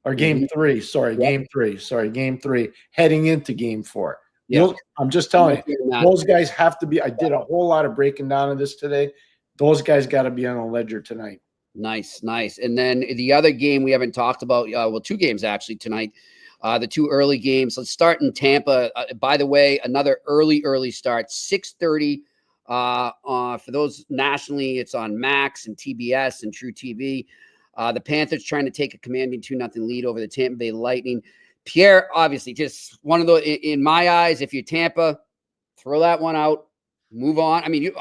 or Game 3. Sorry, Game 3. Sorry, Game 3 heading into Game 4. Yeah. I'm just telling you, those guys have to be. I did a whole lot of breaking down of this today. Those guys got to be on the ledger tonight. Nice. And then the other game we haven't talked about, 2 games actually tonight, the 2 early games. Let's start in Tampa. By the way, another early start, 6:30. For those nationally, it's on Max and TBS and True TV. The Panthers trying to take a commanding 2-0 lead over the Tampa Bay Lightning. Pierre, obviously, just one of those, in my eyes, if you're Tampa, throw that one out. Move on. I mean, you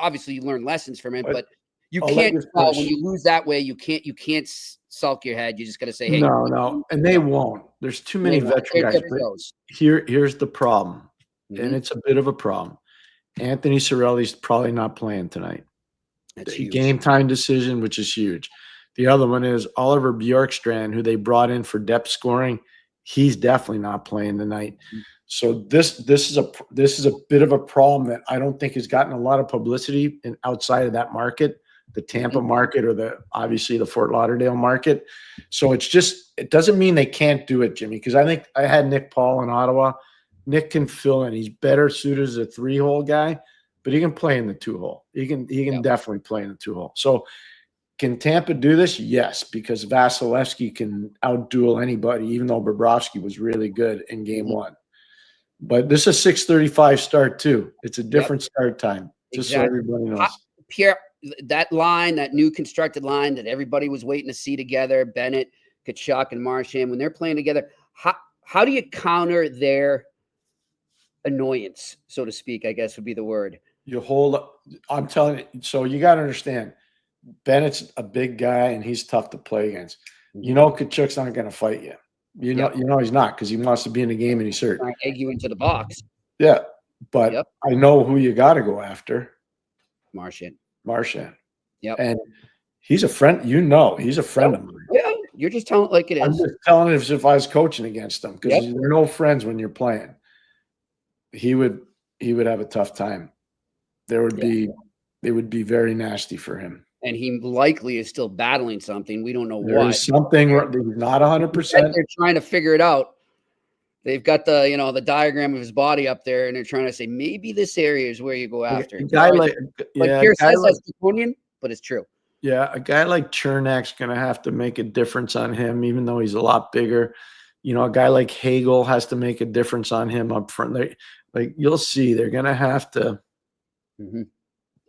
learn lessons from it, but you can't when you lose that way. You can't sulk your head. You just got to say, "Hey, no," and they won't. There's too many veteran guys. Here's the problem, and it's a bit of a problem. Anthony Cirelli's probably not playing tonight. That's a game time decision, which is huge. The other one is Oliver Bjorkstrand, who they brought in for depth scoring. He's definitely not playing tonight. So this is a bit of a problem that I don't think has gotten a lot of publicity outside of that market, the Tampa market, or obviously the Fort Lauderdale market. So it doesn't mean they can't do it, Jimmy, because I think I had Nick Paul in Ottawa. Nick can fill in. He's better suited as a 3-hole guy, but he can play in the 2-hole. He can definitely play in the 2-hole. So can Tampa do this? Yes, because Vasilevsky can outduel anybody, even though Bobrovsky was really good in game 1. But this is a 6:35 start too. It's a different start time, just so everybody knows. Pierre, that line, that new constructed line that everybody was waiting to see together, Bennett, Tkachuk, and Marchand, when they're playing together, how do you counter their annoyance, so to speak, I guess would be the word? You hold – I'm telling you – so you got to understand, Bennett's a big guy, and he's tough to play against. You know Tkachuk's not going to fight you. You know he's not, because he wants to be in the game and he's hurt. Trying to egg you into the box. Yeah, but I know who you got to go after. Marchand. Yep. And he's a friend. He's a friend of mine. Yeah, you're just telling it like it is. I'm just telling it as if I was coaching against him, because they're no friends when you're playing. He would have a tough time. It would be very nasty for him. And he likely is still battling something. We don't know why. There's something not 100%. They're trying to figure it out. They've got the diagram of his body up there, and they're trying to say maybe this area is where you go after. A guy like Pierre says that's draconian, but it's true. Yeah, a guy like Chernak's going to have to make a difference on him, even though he's a lot bigger. A guy like Hagel has to make a difference on him up front. You'll see, they're going to have to.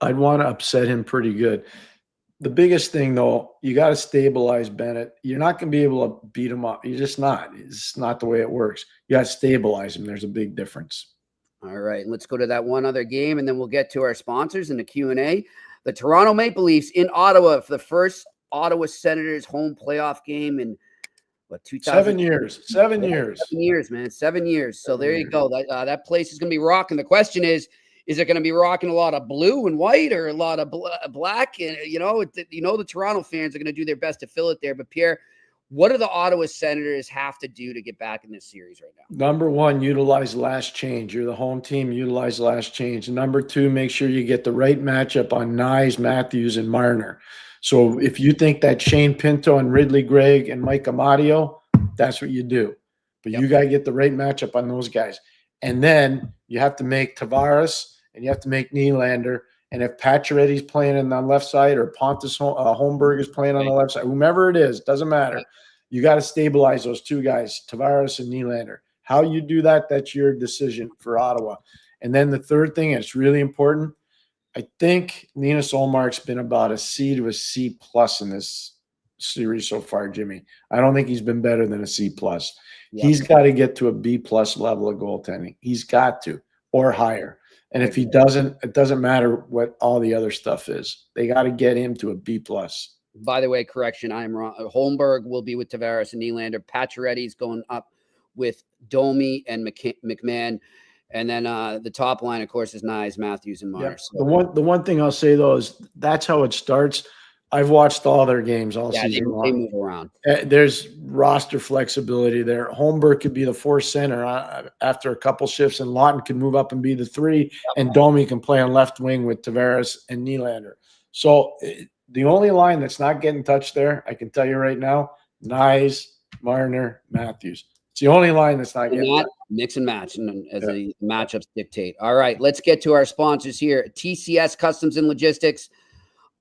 I'd want to upset him pretty good. The biggest thing, though, you got to stabilize Bennett. You're not going to be able to beat him up. You're just not. It's not the way it works. You got to stabilize him. There's a big difference. All right, let's go to that one other game, and then we'll get to our sponsors and the Q&A. The Toronto Maple Leafs in Ottawa for the first Ottawa Senators home playoff game in 7 years. 7 years. 7 years, man. 7 years. So there you go. That place is going to be rocking. The question is it going to be rocking a lot of blue and white or a lot of black? And the Toronto fans are going to do their best to fill it there. But Pierre, what do the Ottawa Senators have to do to get back in this series right now? Number one, utilize last change. You're the home team. Utilize last change. Number two, make sure you get the right matchup on Nyes, Matthews, and Marner. So if you think that Shane Pinto and Ridley Gregg and Mike Amadio, that's what you do. But you got to get the right matchup on those guys. And then you have to make Tavares and you have to make Nylander. And if Pacioretty's playing on the left side or Pontus Holmberg is playing on the left side, whomever it is, doesn't matter. You got to stabilize those two guys, Tavares and Nylander. How you do that, that's your decision for Ottawa. And then the third thing, and it's really important, I think Linus Ullmark's been about a C to a C plus in this series so far, Jimmy. I don't think he's been better than a C plus. He's got to get to a B plus level of goaltending. He's got to, or higher. And if he doesn't, it doesn't matter what all the other stuff is. They got to get him to a B plus. By the way, correction, I am wrong. Holmberg will be with Tavares and Nylander. Pacioretty's going up with Domi and McMahon. And then the top line, of course, is Nyes, Matthews, and Marner. Yeah. The one thing I'll say, though, is that's how it starts. I've watched all their games all season long. They move around. There's roster flexibility there. Holmberg could be the fourth center after a couple shifts, and Lawton can move up and be the three, and Domi can play on left wing with Tavares and Nylander. So the only line that's not getting touched there, I can tell you right now, Nyes, Marner, Matthews. It's the only line that's not getting touched. Mix and match as the matchups dictate. All right, let's get to our sponsors here. TCS Customs and Logistics.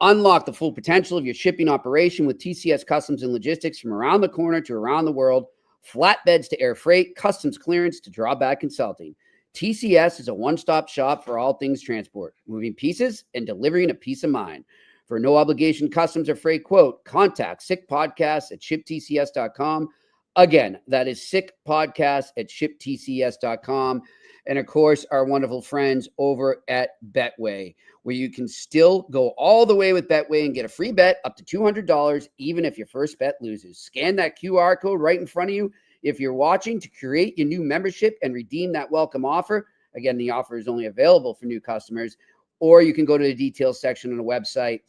Unlock the full potential of your shipping operation with TCS Customs and Logistics from around the corner to around the world. Flatbeds to air freight, customs clearance to drawback consulting. TCS is a one-stop shop for all things transport, moving pieces and delivering a peace of mind. For no obligation customs or freight quote, contact sickpodcast@shiptcs.com. Again, that is sickpodcast@shiptcs.com. And of course, our wonderful friends over at Betway, where you can still go all the way with Betway and get a free bet up to $200, even if your first bet loses. Scan that QR code right in front of you if you're watching to create your new membership and redeem that welcome offer. Again, the offer is only available for new customers, or you can go to the details section on the website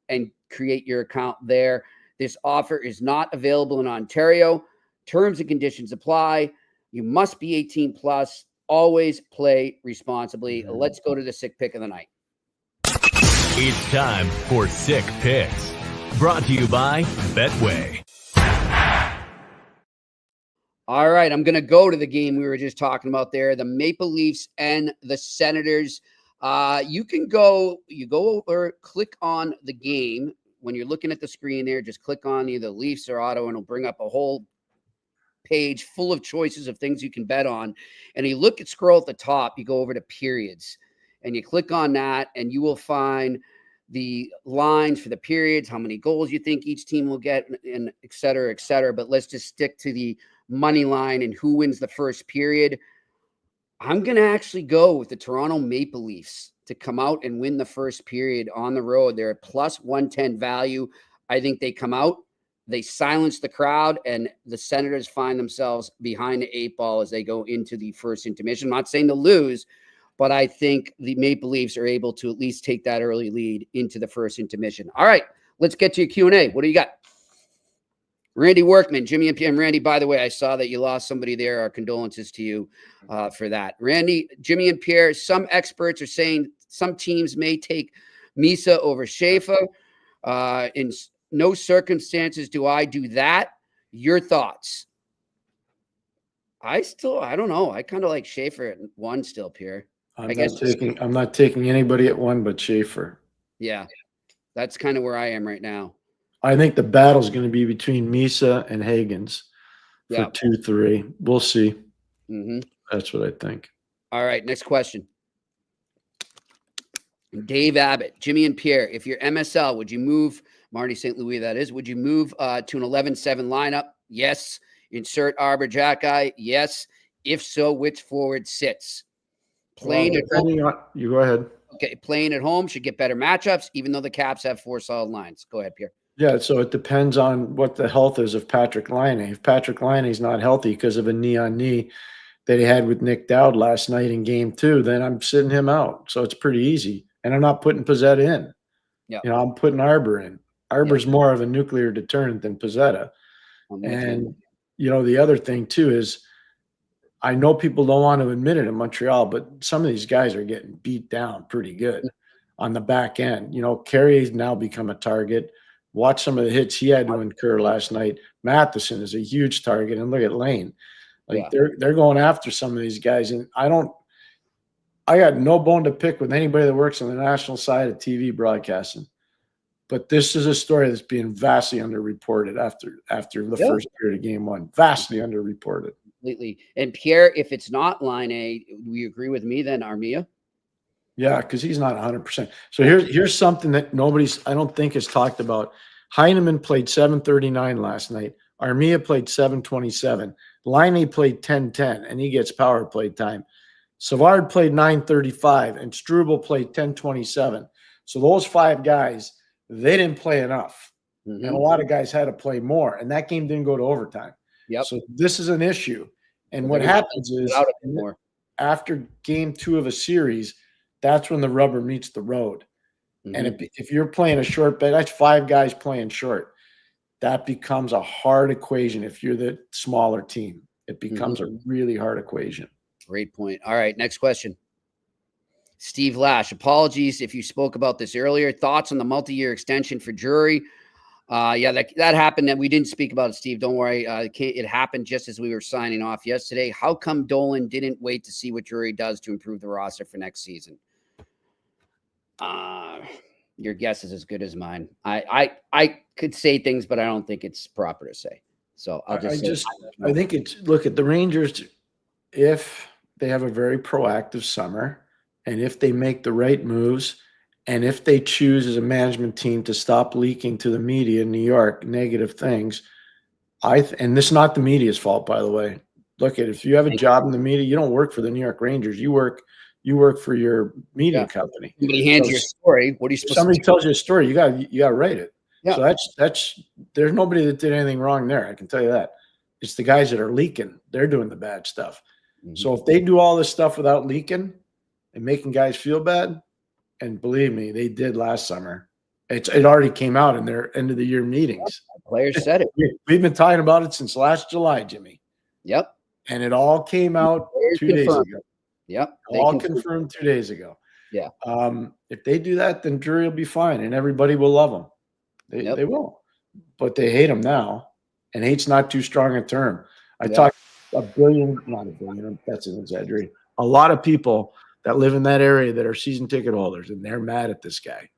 and create your account there. This offer is not available in Ontario. Terms and conditions apply. You must be 18 plus. Always play responsibly. Let's go to the sick pick of the night. It's time for Sick Picks. Brought to you by Betway. All right, I'm going to go to the game we were just talking about there, the Maple Leafs and the Senators. You go over, click on the game. When you're looking at the screen there, just click on either Leafs or Auto, and it'll bring up a whole page full of choices of things you can bet on. And you scroll at the top, you go over to periods, and you click on that, and you will find the lines for the periods, how many goals you think each team will get, and et cetera, et cetera. But let's just stick to the money line and who wins the first period. I'm going to actually go with the Toronto Maple Leafs to come out and win the first period on the road. They're a plus 110 value. I think they come out, they silence the crowd, and the Senators find themselves behind the 8 ball as they go into the first intermission. I'm not saying to lose, but I think the Maple Leafs are able to at least take that early lead into the first intermission. All right, let's get to your Q&A. What do you got? Randy Workman, Jimmy and Pierre. Randy, by the way, I saw that you lost somebody there. Our condolences to you for that. Randy, Jimmy and Pierre, some experts are saying some teams may take Misa over Schaefer. In no circumstances do I do that. Your thoughts? I don't know. I kind of like Schaefer at 1 still, Pierre. I'm not taking anybody at 1 but Schaefer. Yeah, that's kind of where I am right now. I think the battle's going to be between Misa and Hagens for 2-3. We'll see. Mm-hmm. That's what I think. All right, next question. Dave Abbott, Jimmy and Pierre, if you're MSL, would you move, Marty St. Louis that is, would you move to an 11-7 lineup? Yes. Insert Arbor Jackeye? Yes. If so, which forward sits? Playing at home. You go ahead. Okay, playing at home should get better matchups, even though the Caps have 4 solid lines. Go ahead, Pierre. Yeah, so it depends on what the health is of Patrick Laine. If Patrick Laine is not healthy because of a knee-on-knee that he had with Nick Dowd last night in Game 2, then I'm sitting him out. So it's pretty easy. And I'm not putting Pizzetta in. Yeah. I'm putting Arbor in. Arbor's more of a nuclear deterrent than Pizzetta. And, the other thing, too, is I know people don't want to admit it in Montreal, but some of these guys are getting beat down pretty good on the back end. Carey's now become a target. Watch some of the hits he had to incur last night. Matheson is a huge target, and look at Lane. They're going after some of these guys, and I got no bone to pick with anybody that works on the national side of TV broadcasting. But this is a story that's being vastly underreported after the first period of Game 1. Vastly underreported. Completely. And Pierre, if it's not line A, do you agree with me then, Armia? Yeah, because he's not 100%. So here's something that I don't think has talked about. Heineman played 7:39 last night. Armia played 7:27. Laine played 10:10, and he gets power play time. Savard played 9:35, and Struble played 10:27. So those 5 guys, they didn't play enough. Mm-hmm. And a lot of guys had to play more, and that game didn't go to overtime. Yep. So this is an issue. And what happens is after Game 2 of a series, that's when the rubber meets the road. Mm-hmm. And if you're playing a short bet, that's 5 guys playing short. That becomes a hard equation if you're the smaller team. It becomes a really hard equation. Great point. All right, next question. Steve Lash, apologies if you spoke about this earlier. Thoughts on the multi-year extension for Drury? That happened, and we didn't speak about it, Steve. Don't worry. It happened just as we were signing off yesterday. How come Dolan didn't wait to see what Drury does to improve the roster for next season? Your guess is as good as mine. I could say things, but I don't think it's proper to say. So I think look at the Rangers. If they have a very proactive summer, and if they make the right moves, and if they choose as a management team to stop leaking to the media in New York negative things, and this is not the media's fault, by the way. Look if you have a job in the media, you don't work for the New York Rangers. You work for your media company. Somebody hands you a story. What are you supposed to do? Somebody tells you a story, you got to write it. Yeah. So that's there's nobody that did anything wrong there. I can tell you that. It's the guys that are leaking. They're doing the bad stuff. Mm-hmm. So if they do all this stuff without leaking and making guys feel bad, and believe me, they did last summer, It already came out in their end of the year meetings. Players said it. We've been talking about it since last July, Jimmy. Yep. And it all came out Players 2 days confirmed. ago. Yep. All confirmed 2 days ago. Yeah. If they do that, then Drury will be fine, and everybody will love him. They will, but they hate him now, and hate's not too strong a term. I talked not a billion. That's an exaggeration. A lot of people that live in that area that are season ticket holders, and they're mad at this guy.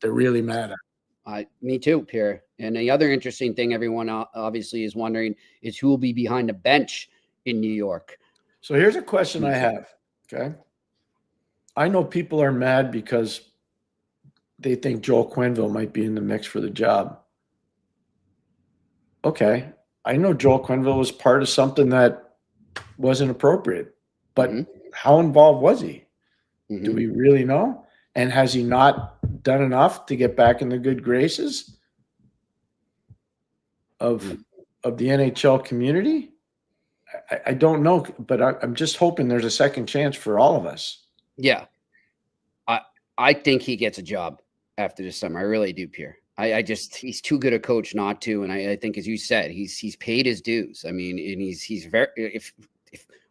They're really mad at him. Me too, Pierre. And the other interesting thing everyone obviously is wondering is who will be behind the bench in New York. So here's a question I have. Okay. I know people are mad because they think Joel Quenneville might be in the mix for the job. Okay. I know Joel Quenneville was part of something that wasn't appropriate, but how involved was he? Do we really know? And has he not done enough to get back in the good graces of the NHL community? I don't know, but I'm just hoping there's a second chance for all of us. Yeah. I think he gets a job after this summer. I really do, Pierre. He's too good a coach not to. And I think, as you said, he's paid his dues. I mean, and he's very, if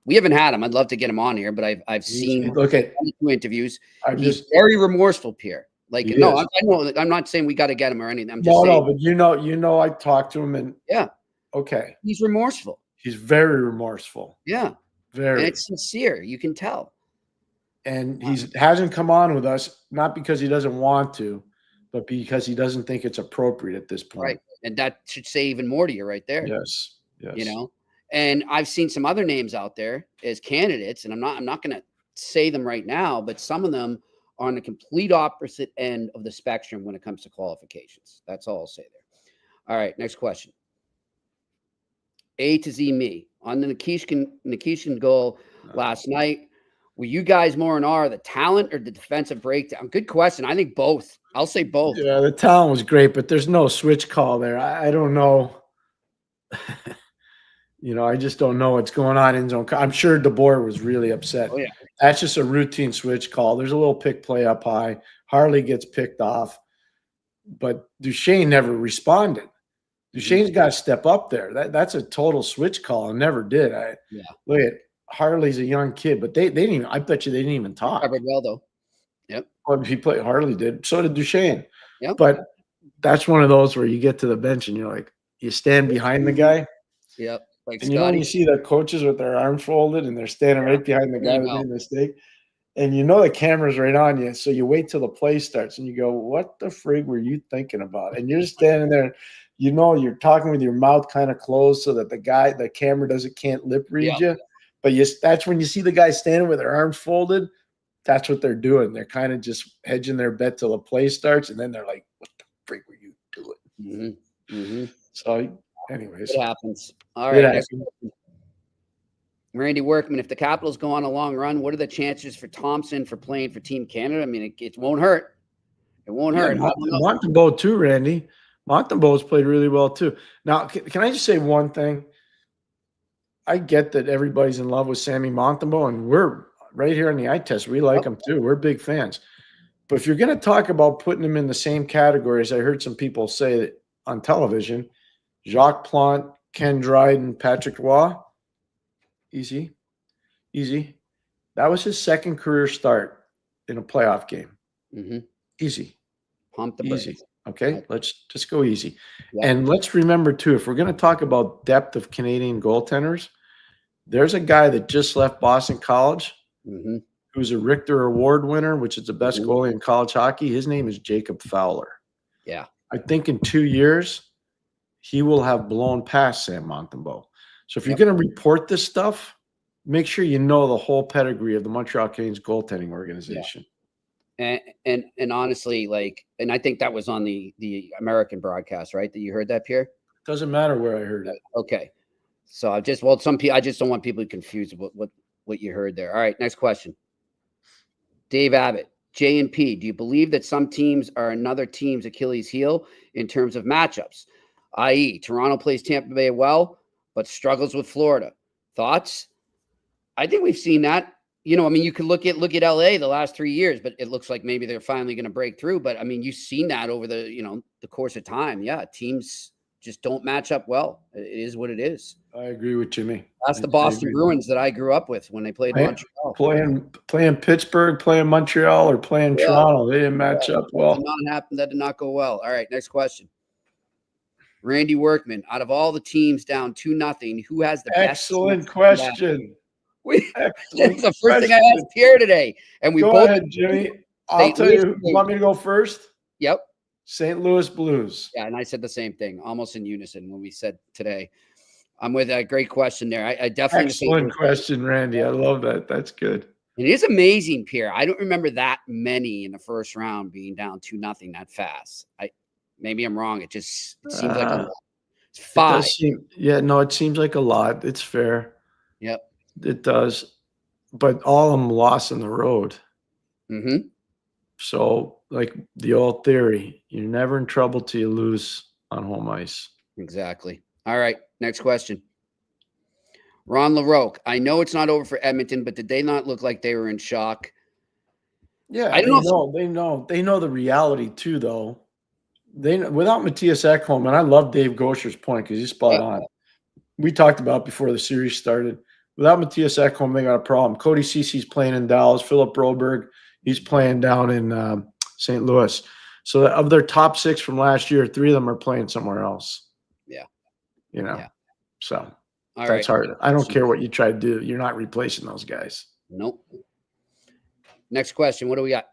we haven't had him, I'd love to get him on here, but I've seen 2 interviews. He's very remorseful, Pierre. Like, no, I know, I'm not saying we got to get him or anything. I'm just saying. No, but you know, I talked to him and okay. He's remorseful. He's very remorseful. Yeah. Very. And it's sincere. You can tell. And he hasn't come on with us, not because he doesn't want to, but because he doesn't think it's appropriate at this point. Right. And that should say even more to you right there. Yes. You know, and I've seen some other names out there as candidates, and I'm not going to say them right now, but some of them are on the complete opposite end of the spectrum when it comes to qualifications. That's all I'll say there. All right. Next question. A to Z me on the Nikishin goal last night. Were you guys more in awe of the talent or the defensive breakdown? Good question. I think both. I'll say both. Yeah, the talent was great, but there's no switch call there. I don't know. I just don't know what's going on in zone. I'm sure DeBoer was really upset. Oh, yeah. That's just a routine switch call. There's a little pick play up high. Harley gets picked off, but Duchesne never responded. Duchesne's got to step up there. That's a total switch call and never did. Look at Harley's a young kid, but they didn't even, I bet you they didn't even talk. Covered well, though. Yep. Well, he played, Harley did. So did Duchesne. Yep. But that's one of those where you get to the bench and you're like, you stand behind the guy. Yep. Like and when you see the coaches with their arms folded and they're standing right behind the guy that made a mistake, and the camera's right on you. So you wait till the play starts and you go, what the frig were you thinking about? And you're standing there, you're talking with your mouth kind of closed so that the camera can't lip read you. But that's when you see the guy standing with their arms folded. That's what they're doing. They're kind of just hedging their bet till the play starts. And then they're like, what the frig were you doing? So anyways. It happens. All right. Randy Workman, if the Capitals go on a long run, what are the chances for Thompson for playing for Team Canada? I mean, it won't hurt. It won't hurt. Montembeault too, Randy. Montembeault's played really well too. Now, can I just say one thing? I get that everybody's in love with Sammy Montembeault, and we're right here on the eye test. We like him too. We're big fans. But if you're going to talk about putting him in the same categories, I heard some people say that on television, Jacques Plante, Ken Dryden, Patrick Roy, easy. That was his second career start in a playoff game. Easy. Pump the brakes. Easy. Okay, let's just go easy. Yeah. And let's remember, too, if we're going to talk about depth of Canadian goaltenders, there's a guy that just left Boston College who's a Richter Award winner, which is the best goalie in college hockey. His name is Jacob Fowler. Yeah. I think in 2 years, he will have blown past Sam Montembeault. So if you're going to report this stuff, make sure you know the whole pedigree of the Montreal Canadiens goaltending organization. Yeah. And honestly, and I think that was on the American broadcast, right? That you heard that, Pierre? Doesn't matter where I heard it. Okay. So I just don't want people confused about what you heard there. All right. Next question. Dave Abbott, J&P, do you believe that some teams are another team's Achilles heel in terms of matchups? I.e., Toronto plays Tampa Bay well, but struggles with Florida. Thoughts? I think we've seen that. you know, I mean, you could look at LA the last 3 years, but it looks like maybe they're finally going to break through. But I mean, you've seen that over the, you know, the course of time. Yeah, teams just don't match up well. It is what it is. I agree with Jimmy. That's the Boston Bruins that I grew up with when they played Montreal. Playing Pittsburgh, playing Montreal, or playing Toronto. They didn't match up well. That did not go well. All right, next question. Randy Workman, out of all the teams down 2-0, who has the best? Excellent question. That's the first thing I asked Pierre today. And we go both ahead, Jimmy. I'll tell you. You want me to go first? Yep. St. Louis Blues. Yeah, and I said the same thing, almost in unison when we said today. I'm with a great question there. I definitely excellent question, Randy. I love that. That's good. It is amazing, Pierre. I don't remember that many in the first round being down 2-0 that fast. Maybe I'm wrong. It seems like a lot. It's 5. It seems like a lot. It's fair. Yep. It does. But all of them lost on the road. Mm-hmm. So, like the old theory, you're never in trouble till you lose on home ice. Exactly. All right. Next question. Ron LaRoque. I know it's not over for Edmonton, but did they not look like they were in shock? Yeah, I don't know. They know the reality too, though. Without Matthias Ekholm, and I love Dave Goucher's point because he's spot on. We talked about before the series started. Without Matthias Ekholm, they got a problem. Cody Cece's playing in Dallas. Philip Broberg, he's playing down in St. Louis. So of their top 6 from last year, 3 of them are playing somewhere else. Yeah. You know. Yeah. So that's right. Hard. I don't care what you try to do. You're not replacing those guys. Nope. Next question. What do we got?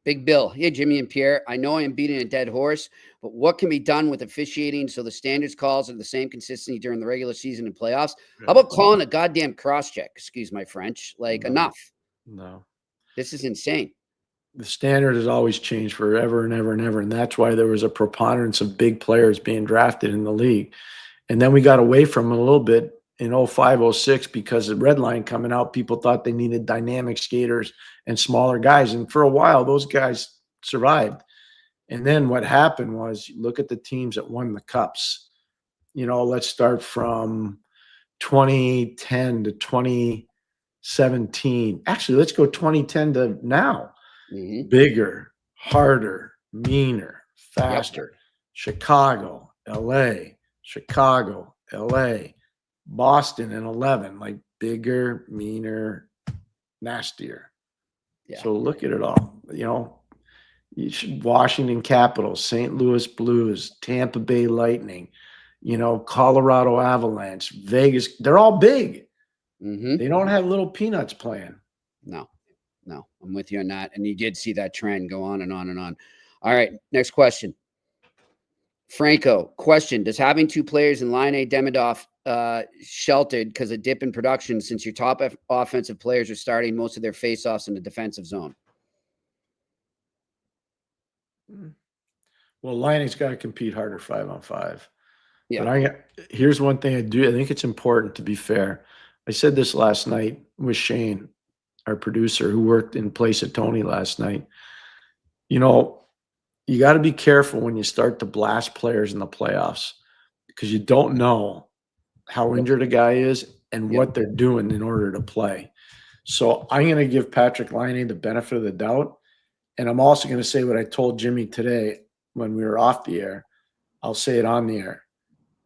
Big Bill. Hey, Jimmy and Pierre. I know I am beating a dead horse, but what can be done with officiating so the standards calls are the same consistency during the regular season and playoffs? How about calling a goddamn cross-check? Excuse my French. Enough. No. This is insane. The standard has always changed forever and ever and ever, and that's why there was a preponderance of big players being drafted in the league. And then we got away from it a little bit in 05, 06 because the red line coming out, people thought they needed dynamic skaters and smaller guys. And for a while, those guys survived. And then what happened was, look at the teams that won the cups. You know, let's start from 2010 to 2017. Actually, let's go 2010 to now. Mm-hmm. Bigger, harder, meaner, faster. Yep. Chicago, LA, Boston in 11, like bigger, meaner, nastier. Yeah. So look at it all. You know, Washington Capitals, St. Louis Blues, Tampa Bay Lightning, you know, Colorado Avalanche, Vegas. They're all big. Mm-hmm. They don't have little peanuts playing. No, I'm with you on that. And you did see that trend go on and on and on. All right, next question. Franco, question. Does having 2 players in line A Demidov sheltered because of dip in production since your top offensive players are starting most of their faceoffs in the defensive zone? Well, Liney's got to compete harder 5-on-5. Yeah. But here's one thing I do. I think it's important to be fair. I said this last night with Shane, our producer, who worked in place of Tony last night. You know, you got to be careful when you start to blast players in the playoffs because you don't know how injured a guy is and what they're doing in order to play. So I'm going to give Patrick Laine the benefit of the doubt. And I'm also going to say what I told Jimmy today when we were off the air. I'll say it on the air.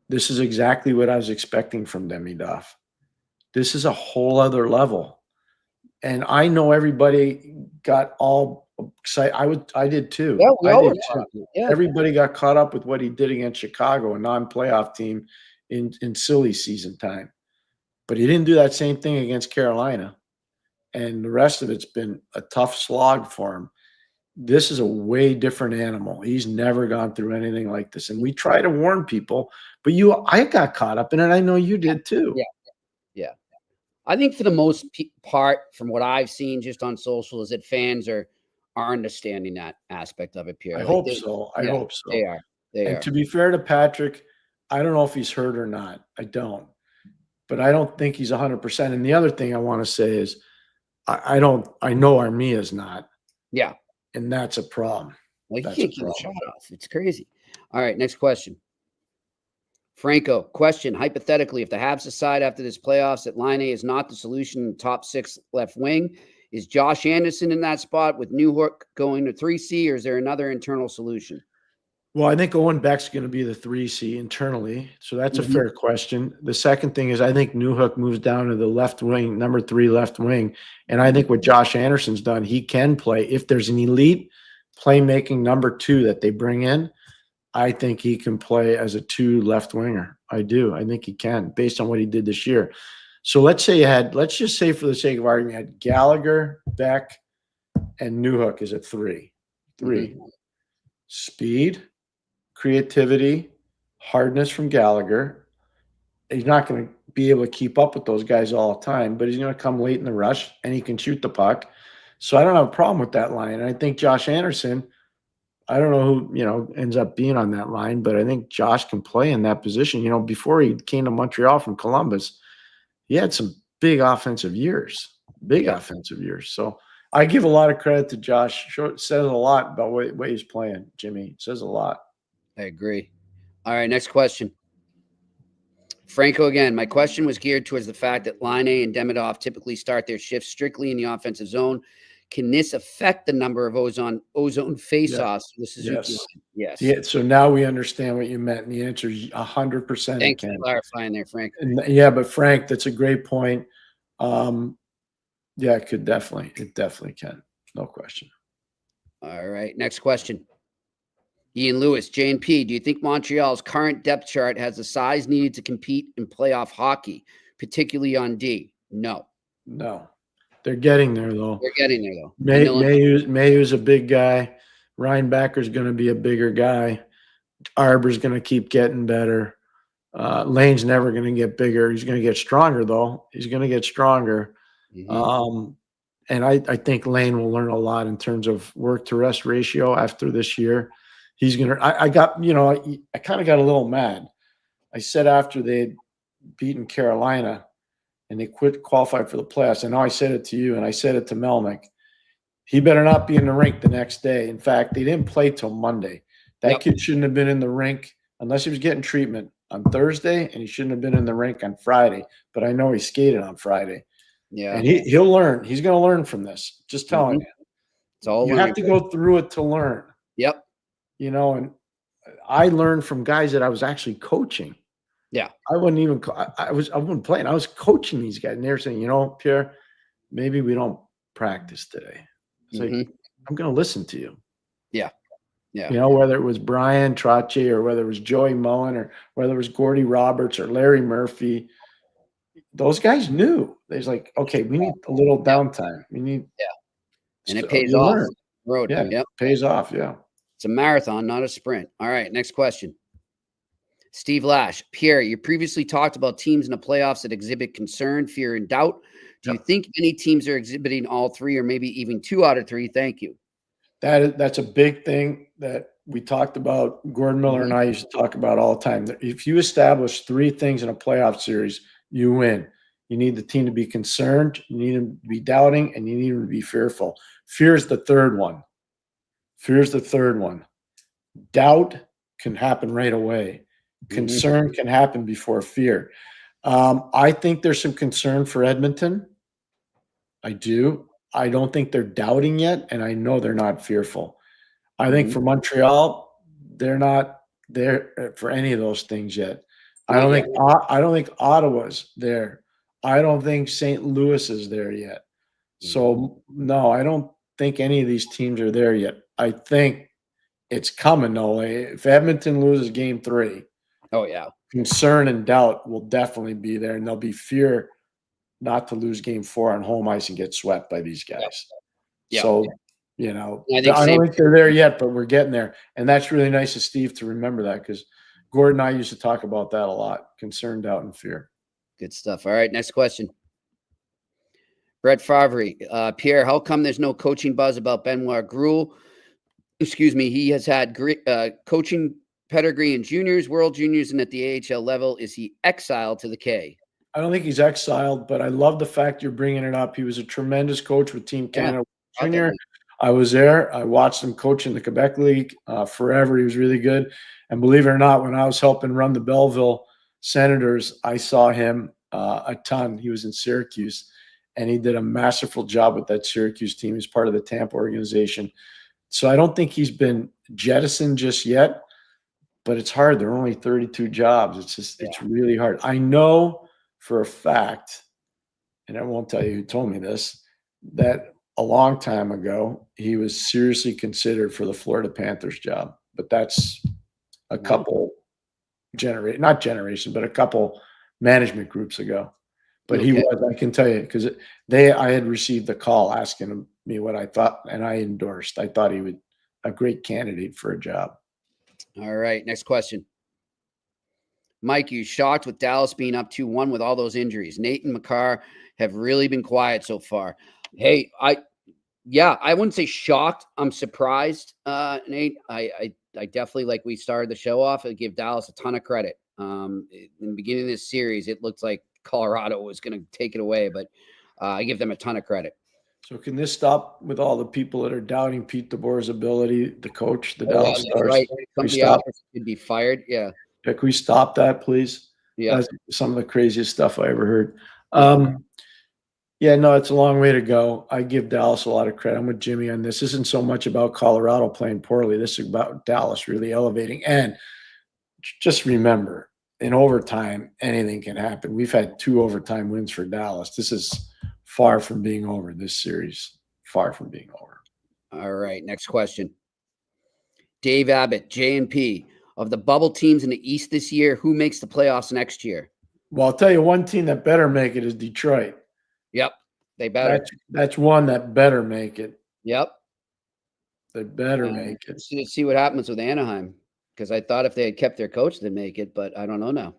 This is exactly what I was expecting from Demidov. This is a whole other level. And I know everybody got all excited. I did too. Yeah, we all did too. Yeah. Everybody got caught up with what he did against Chicago, a non-playoff team in silly season time. But he didn't do that same thing against Carolina. And the rest of it's been a tough slog for him. This is a way different animal. He's never gone through anything like this. And we try to warn people, but I got caught up in it. I know you did too. Yeah. I think for the most part, from what I've seen just on social, is that fans are understanding that aspect of it, Pierre. I hope so. I hope so. They are. And to be fair to Patrick, I don't know if he's hurt or not. I don't. But I don't think he's 100%. And the other thing I want to say is I know Armia's not. Yeah. And that's a problem. Well, he can't keep a shot off. It's crazy. All right, next question. Franco, question, hypothetically, if the Habs decide after this playoffs that Line A is not the solution in the top 6 left wing, is Josh Anderson in that spot with Newhook going to 3C, or is there another internal solution? Well, I think Owen Beck's going to be the 3C internally. So that's a Mhm. fair question. The second thing is I think Newhook moves down to the left wing, number 3 left wing. And I think what Josh Anderson's done, he can play. If there's an elite playmaking number 2 that they bring in, I think he can play as a 2 left winger. I do. I think he can, based on what he did this year. So let's just say for the sake of argument, you had Gallagher, Beck, and Newhook is at 3. 3. Mhm. Speed, creativity, hardness from Gallagher. He's not going to be able to keep up with those guys all the time, but he's going to come late in the rush and he can shoot the puck. So I don't have a problem with that line. And I think Josh Anderson, I don't know who, ends up being on that line, but I think Josh can play in that position. Before he came to Montreal from Columbus, he had some big offensive years. So I give a lot of credit to Josh. It says a lot about what he's playing, Jimmy. It says a lot. I agree. All right, next question. Franco again. My question was geared towards the fact that Line A and Demidov typically start their shifts strictly in the offensive zone. Can this affect the number of ozone face-offs? Yes. Yeah. So now we understand what you meant, and the answer is 100%. Thanks for clarifying there, Frank. But Frank, that's a great point. Yeah, it definitely can. No question. All right, next question. Ian Lewis, J&P, do you think Montreal's current depth chart has the size needed to compete in playoff hockey, particularly on D? No. They're getting there, though. Mayhew's a big guy. Ryan Backer's going to be a bigger guy. Arbor's going to keep getting better. Lane's never going to get bigger. He's going to get stronger, though. Mm-hmm. And I think Lane will learn a lot in terms of work to rest ratio after this year. He's going to – I kind of got a little mad. I said after they had beaten Carolina – and they qualified for the playoffs. I know I said it to you, and I said it to Melnick. He better not be in the rink the next day. In fact, they didn't play till Monday. That kid shouldn't have been in the rink unless he was getting treatment on Thursday, and he shouldn't have been in the rink on Friday. But I know he skated on Friday. Yeah, and he'll learn. He's going to learn from this. Just telling you. It's all you have to go through it to learn. Yep. And I learned from guys that I was actually coaching. Yeah, I wasn't playing. I was coaching these guys, and they're saying, Pierre, maybe we don't practice today. It's like, I'm going to listen to you. Yeah. Whether it was Brian Trottier or whether it was Joey Mullen or whether it was Gordy Roberts or Larry Murphy, those guys knew. They're like, okay, we need a little downtime. We need, and it pays off. Road, it pays off. Yeah, it's a marathon, not a sprint. All right, next question. Steve Lash, Pierre, you previously talked about teams in the playoffs that exhibit concern, fear, and doubt. Do you think any teams are exhibiting all 3 or maybe even 2 out of 3? Thank you. That's a big thing that we talked about. Gordon Miller and I used to talk about all the time. If you establish 3 things in a playoff series, you win. You need the team to be concerned, you need them to be doubting, and you need them to be fearful. Fear is the third one. Doubt can happen right away. Concern can happen before fear. I think there's some concern for Edmonton. I do. I don't think they're doubting yet, and I know they're not fearful. I think for Montreal, they're not there for any of those things yet. I don't think Ottawa's there. I don't think St. Louis is there yet. So no, I don't think any of these teams are there yet. I think it's coming though. If Edmonton loses game 3, concern and doubt will definitely be there, and there'll be fear not to lose game 4 on home ice and get swept by these guys. So, I don't think they're there yet, but we're getting there. And that's really nice of Steve to remember that, because Gordon and I used to talk about that a lot. Concern, doubt, and fear. Good stuff. All right, next question. Brett Favre, Pierre, how come there's no coaching buzz about Benoit Gruel? Excuse me. He has had great coaching pedigree in juniors, world juniors, and at the AHL level. Is he exiled to the K? I don't think he's exiled, but I love the fact you're bringing it up. He was a tremendous coach with Team Canada Junior. I was there. I watched him coach in the Quebec League forever. He was really good. And believe it or not, when I was helping run the Belleville Senators, I saw him a ton. He was in Syracuse, and he did a masterful job with that Syracuse team. He's part of the Tampa organization. So I don't think he's been jettisoned just yet, but it's hard. There are only 32 jobs. It's really hard. I know for a fact, and I won't tell you who told me this, that a long time ago, he was seriously considered for the Florida Panthers job, but that's a couple not generation, but a couple management groups ago. But he was, I can tell you, because I had received a call asking me what I thought, and I endorsed. I thought he would a great candidate for a job. All right, next question. Mike, you shocked with Dallas being up 2-1 with all those injuries? Nate and McGuire have really been quiet so far. Hey, I wouldn't say shocked. I'm surprised, Nate. I definitely, like we started the show off, I give Dallas a ton of credit. In the beginning of this series, it looked like Colorado was going to take it away, but I give them a ton of credit. So can this stop with all the people that are doubting Pete DeBoer's ability, the coach, the Dallas Stars? Right. Somebody else could be fired. Yeah. Can we stop that, please? Yeah. That's some of the craziest stuff I ever heard. Yeah, no, it's a long way to go. I give Dallas a lot of credit. I'm with Jimmy on this. This isn't so much about Colorado playing poorly. This is about Dallas really elevating. And just remember, in overtime, anything can happen. We've had 2 overtime wins for Dallas. This is far from being over, this series. Far from being over. All right, next question. Dave Abbott, J&P. Of the bubble teams in the East this year, who makes the playoffs next year? Well, I'll tell you one team that better make it is Detroit. Yep, they better. That's one that better make it. Yep. They better make it. See what happens with Anaheim, because I thought if they had kept their coach, they'd make it, but I don't know now.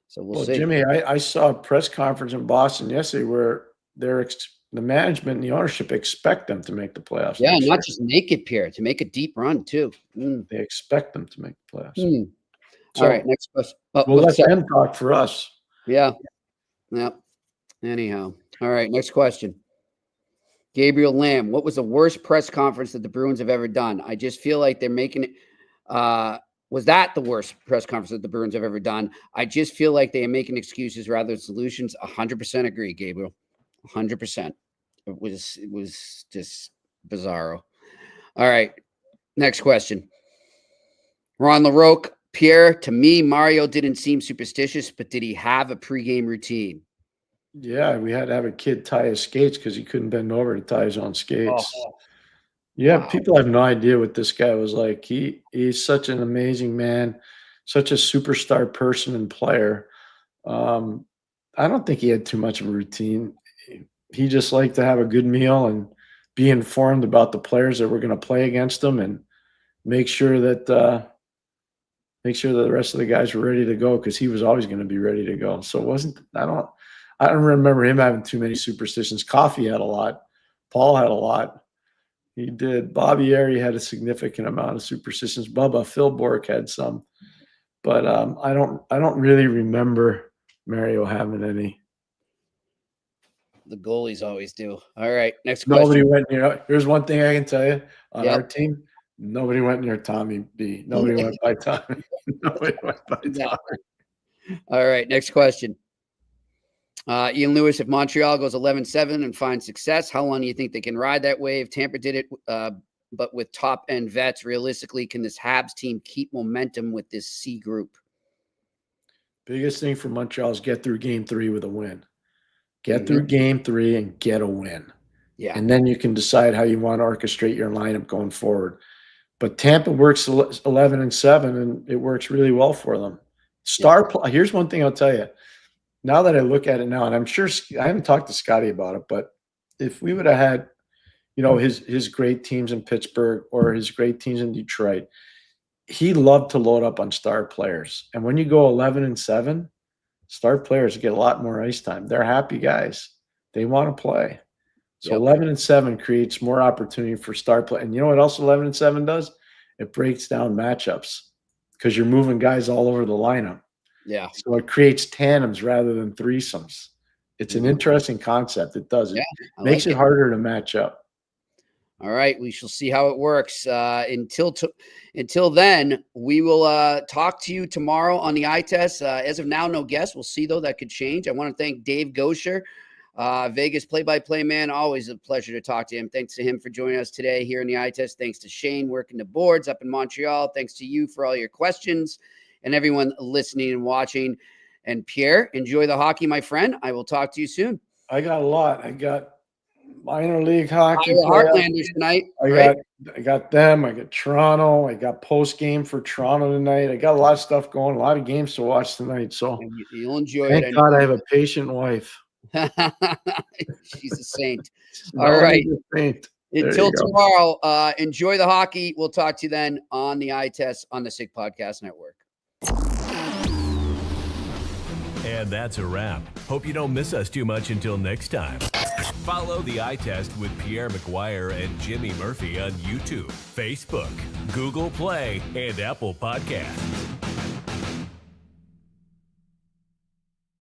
So we'll see. Jimmy, I saw a press conference in Boston yesterday where the management and the ownership expect them to make the playoffs. Yeah, not just make it, Pierre, to make a deep run too. They expect them to make the playoffs. So, all right, next question. We'll let them talk for us. Yeah. Anyhow. All right, next question. Gabriel Lamb, what was the worst press conference that the Bruins have ever done? I just feel like they're making it. Was that the worst press conference that the Bruins have ever done? I just feel like they are making excuses rather than solutions. 100% agree, Gabriel. 100%. It was just bizarro. All right, next question. Ron LaRoque, Pierre, to me, Mario didn't seem superstitious, but did he have a pregame routine? Yeah, we had to have a kid tie his skates because he couldn't bend over to tie his own skates. Yeah, wow. People have no idea what this guy was like. He's such an amazing man, such a superstar person and player. I don't think he had too much of a routine. He just liked to have a good meal and be informed about the players that were going to play against him and make sure that the rest of the guys were ready to go, because he was always going to be ready to go. So it wasn't – I don't remember him having too many superstitions. Coffee had a lot. Paul had a lot. He did. Bobby Airy had a significant amount of superstitions. Phil Bork had some. But I don't really remember Mario having any. The goalies always do. All right, next question. Nobody went near. Here's one thing I can tell you on our team. Nobody went near Tommy B. Nobody went by Tommy. Nobody went by Tommy. All right, next question. Ian Lewis, if Montreal goes 11-7 and finds success, how long do you think they can ride that wave? Tampa did it, but with top-end vets. Realistically, can this Habs team keep momentum with this C group? Biggest thing for Montreal is get through Game 3 with a win. Get through Game 3 and get a win. Yeah. And then you can decide how you want to orchestrate your lineup going forward. But Tampa works 11-7, and it works really well for them. Here's one thing I'll tell you. Now that I look at it now, and I'm sure I haven't talked to Scotty about it, but if we would have had, his great teams in Pittsburgh or his great teams in Detroit, he loved to load up on star players. And when you go 11-7, star players get a lot more ice time. They're happy guys. They want to play. So 11-7 creates more opportunity for star play. And you know what else 11-7 does? It breaks down matchups because you're moving guys all over the lineup. Yeah. So it creates tandems rather than threesomes. It's an interesting concept. It does. It makes it harder to match up. All right, we shall see how it works. Until then, we will talk to you tomorrow on the eye test. As of now, no guests. We'll see, though. That could change. I want to thank Dave Goucher, Vegas play-by-play man. Always a pleasure to talk to him. Thanks to him for joining us today here in the eye test. Thanks to Shane working the boards up in Montreal. Thanks to you for all your questions and everyone listening and watching. And Pierre, enjoy the hockey, my friend. I will talk to you soon. I got a lot. I got minor league hockey. Heartlanders tonight. I got them. I got Toronto. I got post game for Toronto tonight. I got a lot of stuff going. A lot of games to watch tonight. So you'll enjoy thank it. God I have a patient wife. She's a saint. All right. Until tomorrow, enjoy the hockey. We'll talk to you then on the eye test on the Sick Podcast Network. And that's a wrap. Hope you don't miss us too much until next time. Follow the eye test with Pierre McGuire and Jimmy Murphy on YouTube, Facebook, Google Play, and Apple Podcasts.